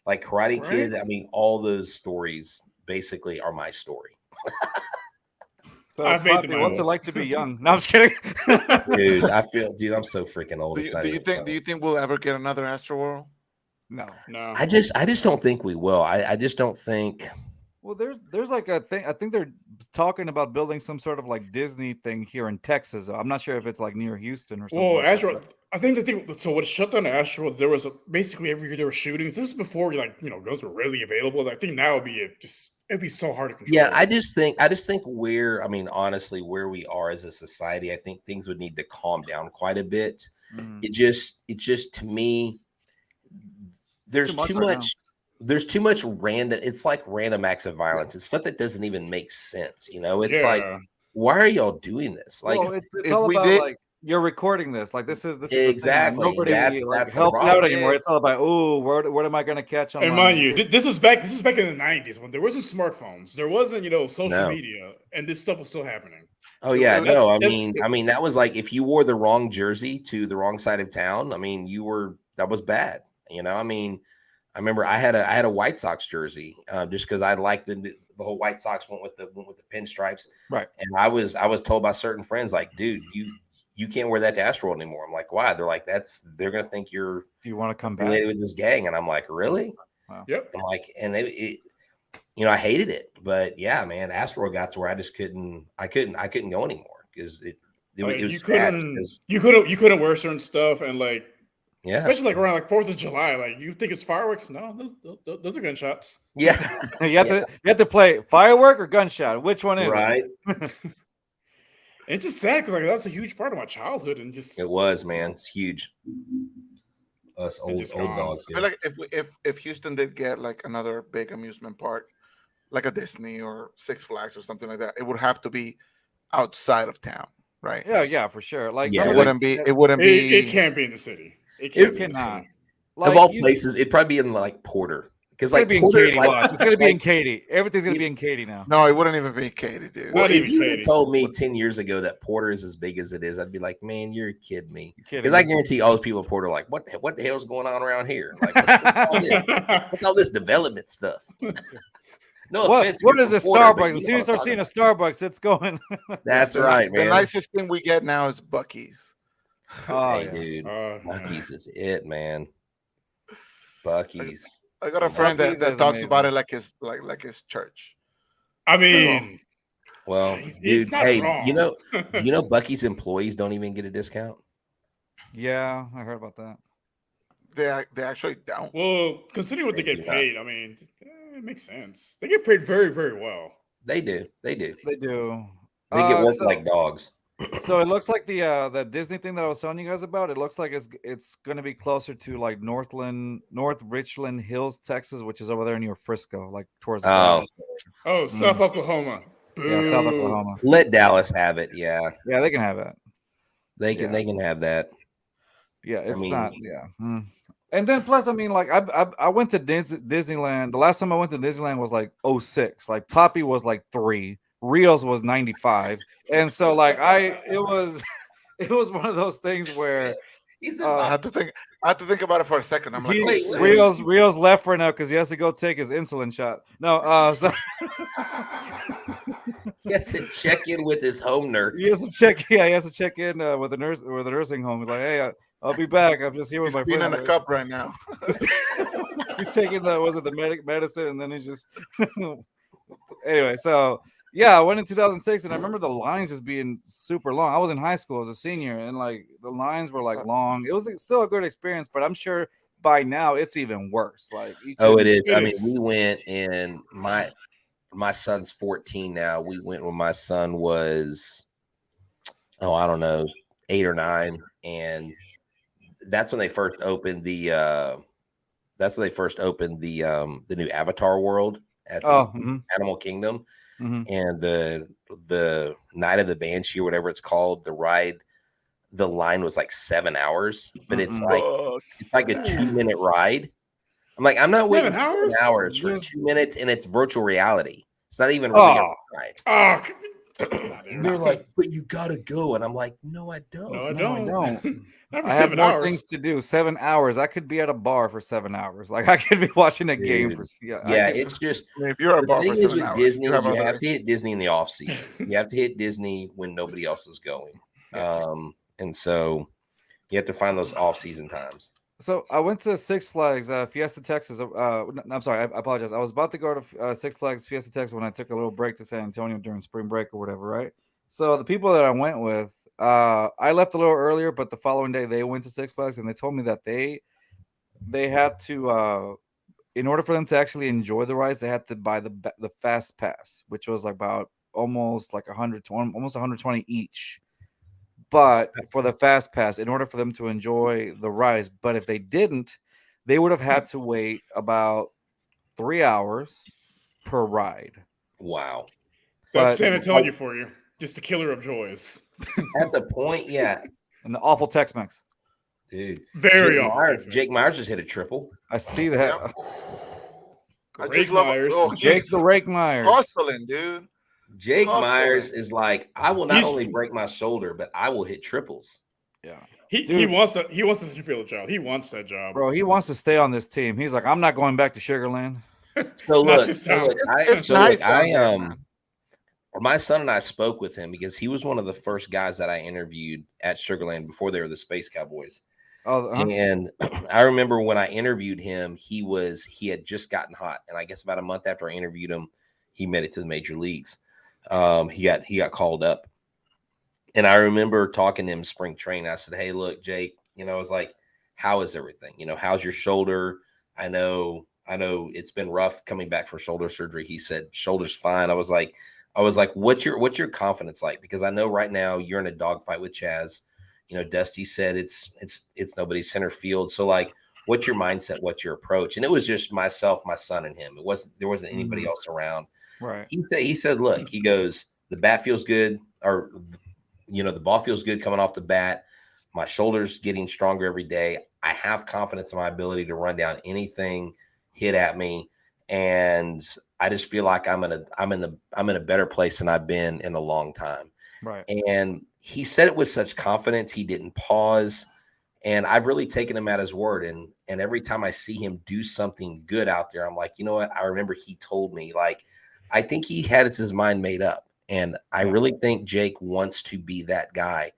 Speaker 4: like Karate Kid. I mean, all those stories basically are my story.
Speaker 1: So, what's it like to be young? No, I'm just kidding.
Speaker 4: Dude, I'm so freaking old.
Speaker 2: Do you think we'll ever get another Astroworld?
Speaker 1: No.
Speaker 4: I just don't think we will. I just don't think.
Speaker 1: Well, there's like a thing. I think they're talking about building some sort of like Disney thing here in Texas. I'm not sure if it's like near Houston or something.
Speaker 3: Well, Astro, I think the thing. So what shut down Astro, there was basically every year there were shootings. This is before guns were readily available. I think now it'd be so hard to control.
Speaker 4: Yeah, I just think honestly, where we are as a society, I think things would need to calm down quite a bit. It just to me, there's too much. There's too much random. It's like random acts of violence. It's stuff that doesn't even make sense. You know, it's like, why are y'all doing this? Like,
Speaker 1: it's all about like you're recording this. Like this is
Speaker 4: exactly.
Speaker 1: Nobody that's helps out anymore. It's all about what am I going to catch on?
Speaker 3: And mind you, this was back in the 90s when there wasn't smartphones, there wasn't social media, and this stuff was still happening.
Speaker 4: Oh yeah, no. I mean that was like if you wore the wrong jersey to the wrong side of town. I mean, that was bad. You know, I mean. I remember I had a White Sox jersey just because I liked the whole White Sox went with the pinstripes,
Speaker 1: right?
Speaker 4: And I was told by certain friends like, dude, you can't wear that to Astro anymore. I'm like, why? They're like, they're gonna think you want to come back with this gang, and I'm like, really?
Speaker 1: Wow.
Speaker 3: Yep.
Speaker 4: I'm like, and I hated it, but yeah, man, Astro got to where I just couldn't go anymore because it was sad.
Speaker 3: You couldn't wear certain stuff and like.
Speaker 4: Yeah,
Speaker 3: especially like around like 4th of July, like you think it's fireworks? No, those are gunshots.
Speaker 4: Yeah,
Speaker 1: you have to play firework or gunshot. Which one is
Speaker 4: right?
Speaker 3: It's just sad because like that's a huge part of my childhood, and just
Speaker 4: it was, man. It's huge. Us old dogs.
Speaker 2: I feel like if Houston did get like another big amusement park, like a Disney or Six Flags or something like that, it would have to be outside of town, right?
Speaker 1: Yeah, for sure. Like
Speaker 2: it wouldn't be.
Speaker 3: It can't be in the city. It
Speaker 1: cannot.
Speaker 4: Like, of all places, it'd probably be in like Porter. Because like
Speaker 1: Porter's like, it's gonna be in Katy. Everything's gonna be in Katy now.
Speaker 2: No, it wouldn't even be in Katy, dude.
Speaker 4: Well, if you had told me 10 years ago that Porter is as big as it is, I'd be like, man, you're kidding me. Because I guarantee all the people in Porter are like, what the hell's going on around here? Like, what's all this development stuff? No offense.
Speaker 1: What is a Starbucks? As soon as you start seeing a Starbucks, it's going.
Speaker 4: That's right, man.
Speaker 2: The nicest thing we get now is Buc-ee's.
Speaker 4: Oh, hey, dude. Buc-ee's is it, man. Buc-ee's.
Speaker 2: I got a friend that talks about it like his church.
Speaker 3: I mean,
Speaker 4: well, dude, hey, wrong. you know Buc-ee's employees don't even get a discount.
Speaker 1: Yeah, I heard about
Speaker 2: that. They actually don't.
Speaker 3: Well, considering what they get paid, I mean, it makes sense. They get paid very, very well.
Speaker 4: They do.
Speaker 1: They get
Speaker 4: worked like dogs.
Speaker 1: So it looks like the Disney thing that I was telling you guys about. It looks like it's going to be closer to like North Richland Hills, Texas, which is over there near Frisco, like towards.
Speaker 3: South Oklahoma.
Speaker 1: Yeah, South Oklahoma.
Speaker 4: Let Dallas have it. Yeah,
Speaker 1: they can have it.
Speaker 4: They can have that.
Speaker 1: Yeah, it's
Speaker 4: mean-
Speaker 1: not. Yeah. And then plus, I mean, like I went to Disneyland. The last time I went to Disneyland was like 06. Like Poppy was like 3. Rios was 95. And so like it was it was one of those things where
Speaker 2: I had to think about it for a second. I'm like,
Speaker 1: he,
Speaker 2: oh,
Speaker 1: Rios left right now because he has to go take his insulin shot. No, so
Speaker 4: He has to check in with his home nurse.
Speaker 1: he has to check. Yeah, he has to check in with the nursing home. He's like, hey, I'll be back. I'm just here with
Speaker 2: he's
Speaker 1: my
Speaker 2: being
Speaker 1: friend.
Speaker 2: in a cup right now.
Speaker 1: He's taking the medicine, and then he's just anyway. So yeah, I went in 2006, and I remember the lines just being super long. I was in high school as a senior, and like the lines were like long. It was still a good experience, but I'm sure by now it's even worse. Like
Speaker 4: it is.
Speaker 3: It
Speaker 4: I mean,
Speaker 3: is.
Speaker 4: we went in my son's 14 now. We went when my son was, I don't know, 8 or 9, and that's when they first opened the new Avatar world at the Animal Kingdom, and the Night of the Banshee or whatever it's called. The ride, the line was like 7 hours, but it's like a 2-minute ride. I'm like, I'm not waiting 7 hours for 2 minutes, and it's virtual reality. It's not even really a ride.
Speaker 3: Oh,
Speaker 4: And they're like, but you gotta go, and I'm like, no, I don't.
Speaker 3: no, I
Speaker 1: No,
Speaker 3: don't. Not for
Speaker 1: I have
Speaker 3: 7
Speaker 1: more
Speaker 3: hours.
Speaker 1: things to do. 7 hours. I could be at a bar for 7 hours. Like I could be watching a game for
Speaker 4: It's just
Speaker 2: I mean, if you're at a
Speaker 4: the
Speaker 2: bar
Speaker 4: thing
Speaker 2: for
Speaker 4: is
Speaker 2: 7
Speaker 4: with
Speaker 2: hours,
Speaker 4: Disney,
Speaker 2: you
Speaker 4: you
Speaker 2: have
Speaker 4: have to hit Disney in the off season. You have to hit Disney when nobody else is going, and so you have to find those off season times.
Speaker 1: So I went to Six Flags, Fiesta, Texas. I'm sorry, I apologize. I was about to go to Six Flags, Fiesta, Texas when I took a little break to San Antonio during spring break or whatever, right? So the people that I went with, I left a little earlier, but the following day they went to Six Flags and they told me that they had to, in order for them to actually enjoy the rides, they had to buy the fast pass, which was like about almost like 120, almost 120 each. But for the fast pass, in order for them to enjoy the rides, but if they didn't, they would have had to wait about 3 hours per ride.
Speaker 4: Wow.
Speaker 3: That's San Antonio for you. Just the killer of joys.
Speaker 4: At the point, yeah.
Speaker 1: And the awful Tex-Mex.
Speaker 4: Dude.
Speaker 3: Very awful.
Speaker 4: Jake Myers just hit a triple.
Speaker 1: I see that.
Speaker 2: Yep. I
Speaker 3: Rake
Speaker 2: just love
Speaker 3: Myers.
Speaker 1: Jake's the Rake Myers.
Speaker 2: Hustling, dude.
Speaker 4: Jake
Speaker 2: Hustling.
Speaker 4: Myers is like, I will not only break my shoulder, but I will hit triples.
Speaker 1: Yeah.
Speaker 3: He wants the field job. He wants that job.
Speaker 1: Bro, he wants to stay on this team. He's like, I'm not going back to Sugarland.
Speaker 4: So look,
Speaker 2: it's nice down there, man.
Speaker 4: My son and I spoke with him because he was one of the first guys that I interviewed at Sugarland before they were the Space Cowboys. And I remember when I interviewed him, he had just gotten hot, and I guess about a month after I interviewed him, he made it to the major leagues. He got called up, and I remember talking to him spring training. I said, "Hey, look, Jake, I was like, how is everything? How's your shoulder? I know it's been rough coming back from shoulder surgery." He said, "Shoulder's fine." I was like, what's your confidence like? Because I know right now you're in a dogfight with Chaz. Dusty said it's nobody's center field. So like, what's your mindset? What's your approach? And it was just myself, my son, and him. There wasn't anybody else around.
Speaker 1: Right.
Speaker 4: He said, look, he goes, the bat feels good, or the ball feels good coming off the bat. My shoulder's getting stronger every day. I have confidence in my ability to run down anything hit at me, and I just feel like I'm in a better place than I've been in a long time.
Speaker 1: Right.
Speaker 4: And he said it with such confidence. He didn't pause. And I've really taken him at his word. And every time I see him do something good out there, I'm like, you know what? I remember he told me, like, I think he had his mind made up. And I really think Jake wants to be that guy.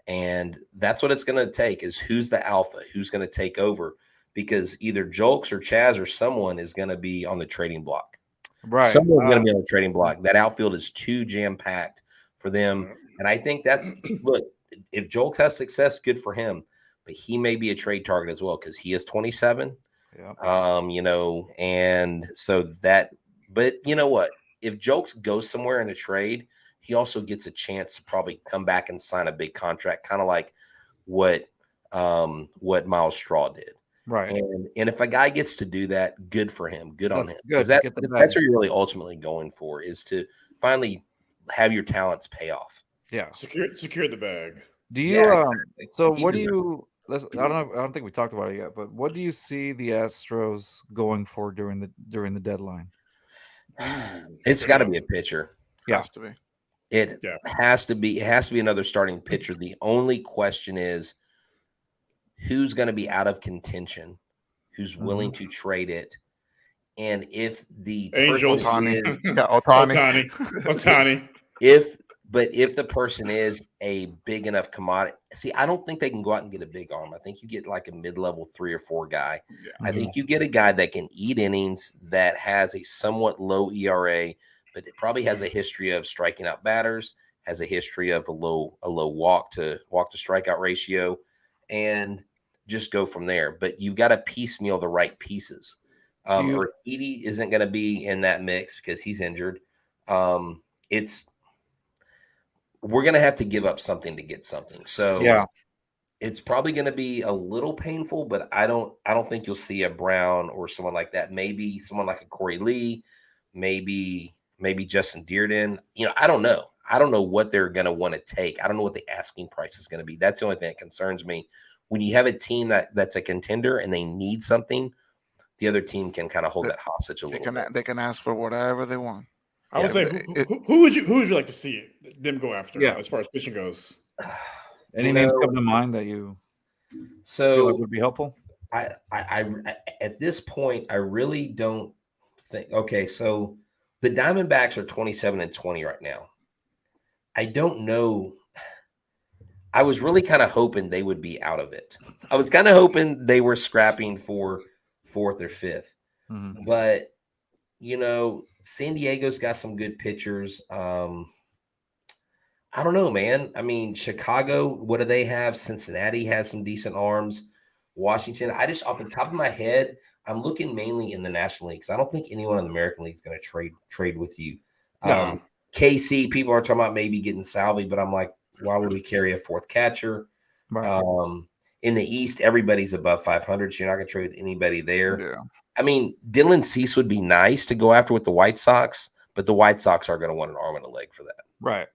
Speaker 4: And that's what it's going to take, is who's the alpha, who's going to take over, because either Jolks or Chaz or someone is going to be on the trading block.
Speaker 1: Right.
Speaker 4: Someone's going to be on the trading block. That outfield is too jam-packed for them. And I think look, if Jolks has success, good for him. But he may be a trade target as well, because he is 27.
Speaker 1: Yeah.
Speaker 4: And so that, but you know what? If Jolks goes somewhere in a trade, he also gets a chance to probably come back and sign a big contract, kind of like what Miles Straw did.
Speaker 1: Right.
Speaker 4: And if a guy gets to do that, good for him. Good on him.
Speaker 1: Good.
Speaker 4: That's what you're really ultimately going for, is to finally have your talents pay off.
Speaker 1: Yeah.
Speaker 3: Secure the bag.
Speaker 1: Do you
Speaker 4: Yeah, exactly.
Speaker 1: so
Speaker 4: He
Speaker 1: what do
Speaker 4: deserves
Speaker 1: you let's I don't know, I don't think we talked about it yet, but what do you see the Astros going for during the deadline?
Speaker 4: It's got to be a pitcher.
Speaker 1: Yeah.
Speaker 2: Has to be.
Speaker 4: It
Speaker 3: Yeah.
Speaker 4: has to be. It has to be another starting pitcher. The only question is who's going to be out of contention, who's willing to trade it, and if the person
Speaker 3: Angels.
Speaker 2: Otani.
Speaker 4: is
Speaker 2: Yeah, Otani.
Speaker 3: Otani.
Speaker 4: if the person is a big enough commodity, see, I don't think they can go out and get a big arm. I think you get like a mid-level 3 or 4 guy.
Speaker 3: Yeah.
Speaker 4: I think you get a guy that can eat innings, that has a somewhat low ERA, but it probably has a history of striking out batters, has a history of a low walk to strikeout ratio, and just go from there. But you've got to piecemeal the right pieces. Urquidy isn't going to be in that mix because he's injured. We're going to have to give up something to get something. So
Speaker 1: Yeah.
Speaker 4: it's probably going to be a little painful, but I don't think you'll see a Brown or someone like that. Maybe someone like a Corey Lee, maybe Justin Dearden. I don't know. I don't know what they're going to want to take. I don't know what the asking price is going to be. That's the only thing that concerns me. When you have a team that's a contender and they need something, the other team can kind of hold that hostage a little bit.
Speaker 2: They can ask for whatever they want.
Speaker 3: I would say, who would you like to see them go after as far as pitching goes?
Speaker 1: Any names come to mind that you feel like would be helpful?
Speaker 4: I at this point, I really don't think. Okay, so the Diamondbacks are 27-20 right now. I don't know. I was really kind of hoping they would be out of it. I was kind of hoping they were scrapping for 4th or 5th.
Speaker 1: Mm-hmm.
Speaker 4: But San Diego's got some good pitchers. I don't know, man. I mean, Chicago, what do they have? Cincinnati has some decent arms. Washington, I just off the top of my head, I'm looking mainly in the National League because I don't think anyone in the American League is going to trade with you.
Speaker 3: No.
Speaker 4: KC, people are talking about maybe getting Salvi, but I'm like, why would we carry a 4th catcher?
Speaker 1: Right.
Speaker 4: In the East, everybody's above 500, so you're not going to trade with anybody there.
Speaker 2: Yeah.
Speaker 4: I mean, Dylan Cease would be nice to go after with the White Sox, but the White Sox are going to want an arm and a leg for that.
Speaker 1: Right.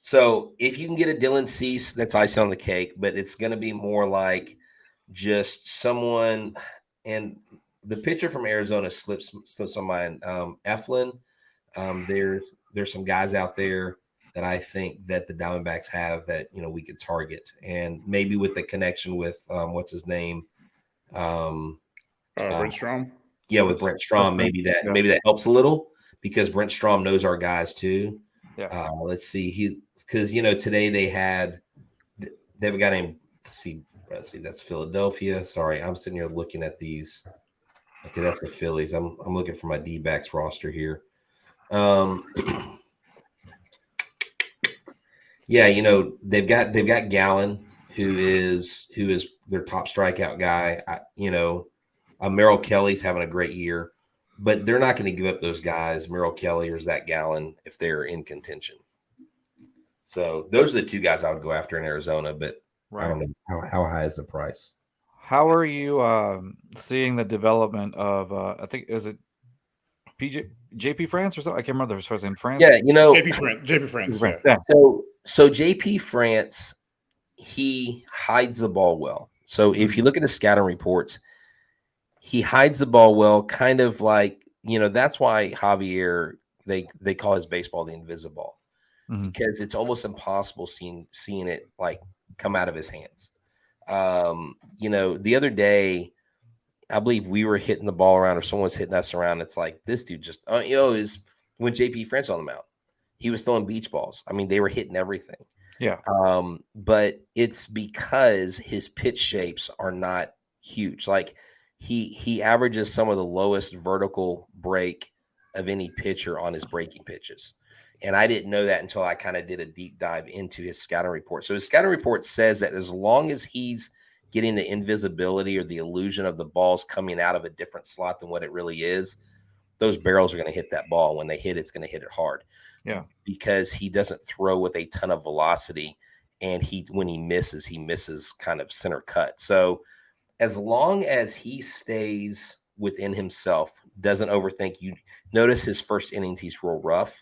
Speaker 4: So if you can get a Dylan Cease, that's icing on the cake, but it's going to be more like just someone. And the pitcher from Arizona slips my mind. Eflin. There's some guys out there that I think that the Diamondbacks have that we could target, and maybe with the connection with what's his name.
Speaker 3: Brent Strom.
Speaker 4: Yeah, with Brent Strom, maybe that helps a little because Brent Strom knows our guys too.
Speaker 1: Yeah.
Speaker 4: Let's see, because today they have a guy named let's see, that's Philadelphia. Sorry, I'm sitting here looking at these. Okay, that's the Phillies. I'm looking for my D-backs roster here. Yeah, they've got Gallen, who is their top strikeout guy. Merrill Kelly's having a great year, but they're not going to give up those guys, Merrill Kelly or Zach Gallen, if they're in contention. So those are the 2 guys I would go after in Arizona, but I don't know how high is the price.
Speaker 1: How are you seeing the development of I think is it JP France or something? I can't remember his first name. France.
Speaker 4: Yeah,
Speaker 3: JP France.
Speaker 1: Yeah.
Speaker 4: So JP France, he hides the ball well. So if you look at his scouting reports, he hides the ball well, kind of like, that's why Javier, they call his baseball the invisible, because it's almost impossible seeing it like come out of his hands. The other day, I believe we were hitting the ball around or someone was hitting us around. It's like this dude just, is when JP France on the mound, he was throwing beach balls. I mean, they were hitting everything.
Speaker 1: Yeah.
Speaker 4: But it's because his pitch shapes are not huge. Like he averages some of the lowest vertical break of any pitcher on his breaking pitches. And I didn't know that until I kind of did a deep dive into his scouting report. So his scouting report says that as long as he's getting the invisibility or the illusion of the balls coming out of a different slot than what it really is, those barrels are going to hit that ball. When they hit, it's going to hit it hard.
Speaker 1: Yeah.
Speaker 4: Because he doesn't throw with a ton of velocity, and when he misses kind of center cut. So as long as he stays within himself, doesn't overthink, you notice his first innings, he's real rough,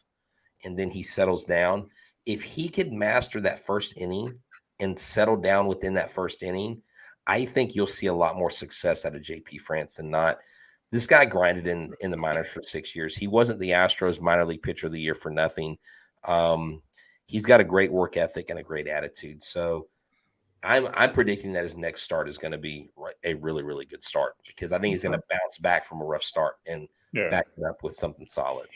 Speaker 4: and then he settles down. if he could master that first inning and settle down within that first inning, I think you'll see a lot more success out of JP France than not. This guy grinded in the minors for 6 years. He wasn't the Astros minor league pitcher of the year for nothing. He's got a great work ethic and a great attitude. So I'm predicting that his next start is going to be a really, really good start, because I think he's going to bounce back from a rough start and back it up with something solid.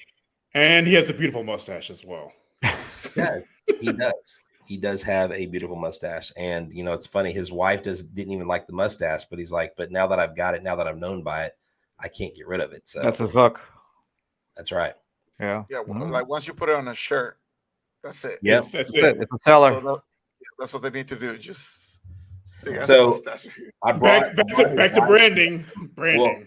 Speaker 3: And he has a beautiful mustache as well.
Speaker 4: He does. He does have a beautiful mustache. And, you know, it's funny. His wife didn't even like the mustache, but he's like, but now that I've got it, now that I'm known by it, I can't get rid of it. So
Speaker 1: that's his hook.
Speaker 4: That's right.
Speaker 1: Yeah.
Speaker 2: Yeah. Like once you put it on a shirt, that's it.
Speaker 4: Yeah.
Speaker 3: That's it.
Speaker 1: It's a seller.
Speaker 2: So that's what they need to do. Just
Speaker 4: so I brought
Speaker 3: back to branding.
Speaker 4: Well,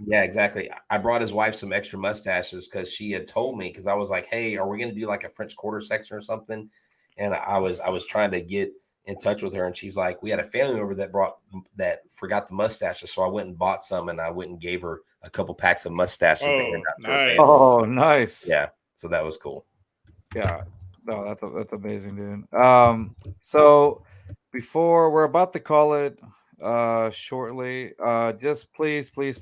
Speaker 4: yeah, exactly. I brought his wife some extra mustaches because she had told me, because I was like, hey, are we going to do like a French Quarter section or something? And I was trying to get in touch with her, and she's like, we had a family member that forgot the mustaches, so I went and bought some, and I went and gave her a couple packs of mustaches.
Speaker 1: Nice.
Speaker 4: Yeah, so that was cool.
Speaker 1: Yeah, no, that's amazing, dude. So before we're about to call it shortly, just please give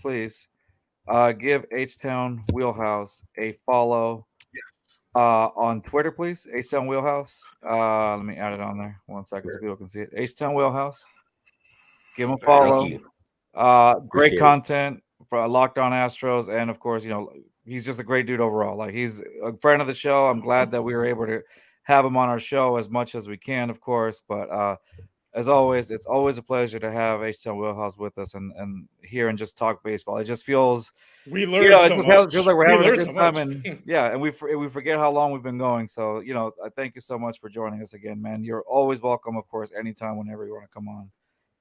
Speaker 1: HTownWheelHouse a follow. On Twitter, please. HTownWheelHouse. Let me add it on there. 1 second so people can see it. HTownWheelHouse. Give him a follow.
Speaker 4: Thank you.
Speaker 1: Great content for Locked On Astros, and of course, you know, he's just a great dude overall. Like, he's a friend of the show. I'm glad that we were able to have him on our show as much as we can, of course. But as always, it's always a pleasure to have HTownWheelHouse with us and here and just talk baseball. It just feels
Speaker 3: we learned so much.
Speaker 1: Feels like we're having a good time, and and we forget how long we've been going. So, you know, I thank you so much for joining us again, man. You're always welcome, of course, anytime, whenever you want to come on.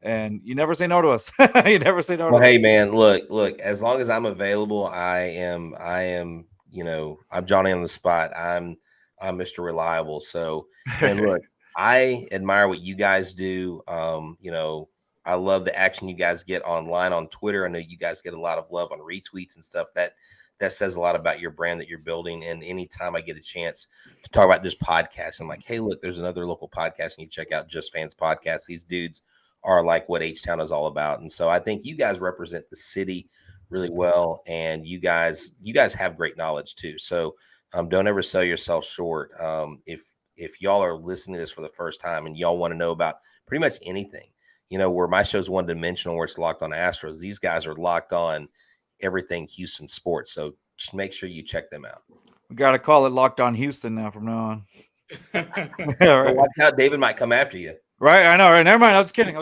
Speaker 1: And you never say no to us. You never say no to us.
Speaker 4: Hey, man, look, as long as I'm available, I am, you know, I'm Johnny on the spot. I'm Mr. Reliable. So, and look, I admire what you guys do. You know, I love the action you guys get online on Twitter. I know you guys get a lot of love on retweets and stuff. That says a lot about your brand that you're building. And anytime I get a chance to talk about this podcast, I'm like, hey, look, there's another local podcast, and you check out Just Fans Podcast. These dudes are like what H-Town is all about. And so I think you guys represent the city really well, and you guys have great knowledge too. So don't ever sell yourself short. If y'all are listening to this for the first time and y'all want to know about pretty much anything, you know, where my show's one dimensional, where it's Locked On Astros, these guys are locked on everything Houston sports. So just make sure you check them out.
Speaker 1: We got to call it Locked On Houston now from now on.
Speaker 4: Yeah, right. Watch out, David might come after you.
Speaker 1: Right, I know, right? Never mind. I was kidding.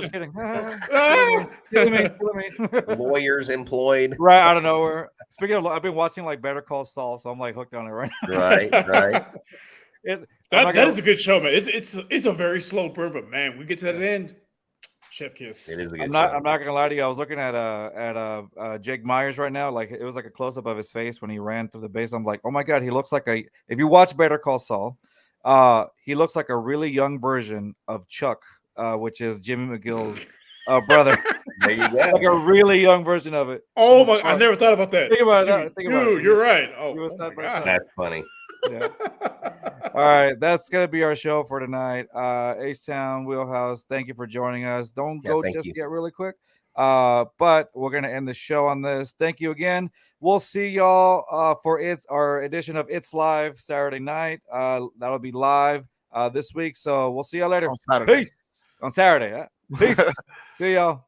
Speaker 4: Lawyers employed.
Speaker 1: Right out of nowhere. Speaking of, I've been watching like Better Call Saul, so I'm like hooked on it right now.
Speaker 4: Right.
Speaker 3: That is a good show, man. It's a very slow burn, but man, we get to that end. Chef kiss.
Speaker 1: It is a good show. I'm not gonna lie to you. I was looking at Jake Myers right now. Like, it was like a close up of his face when he ran through the base. I'm like, oh my god, he looks like if you watch Better Call Saul, he looks like a really young version of Chuck, which is Jimmy McGill's brother.
Speaker 4: There you go.
Speaker 1: Like a really young version of it.
Speaker 3: Oh my! I never thought about that.
Speaker 1: Think about it.
Speaker 3: Dude, you're right. Oh,
Speaker 4: that's funny.
Speaker 1: Yeah. All right, that's gonna be our show for tonight. HTownWheelHouse, thank you for joining us. Don't go just yet, really quick. But we're gonna end the show on this. Thank you again. We'll see y'all for our edition of It's Live Saturday night. That'll be live this week. So we'll see y'all later.
Speaker 2: On Saturday.
Speaker 1: Peace. On Saturday. Peace. See y'all.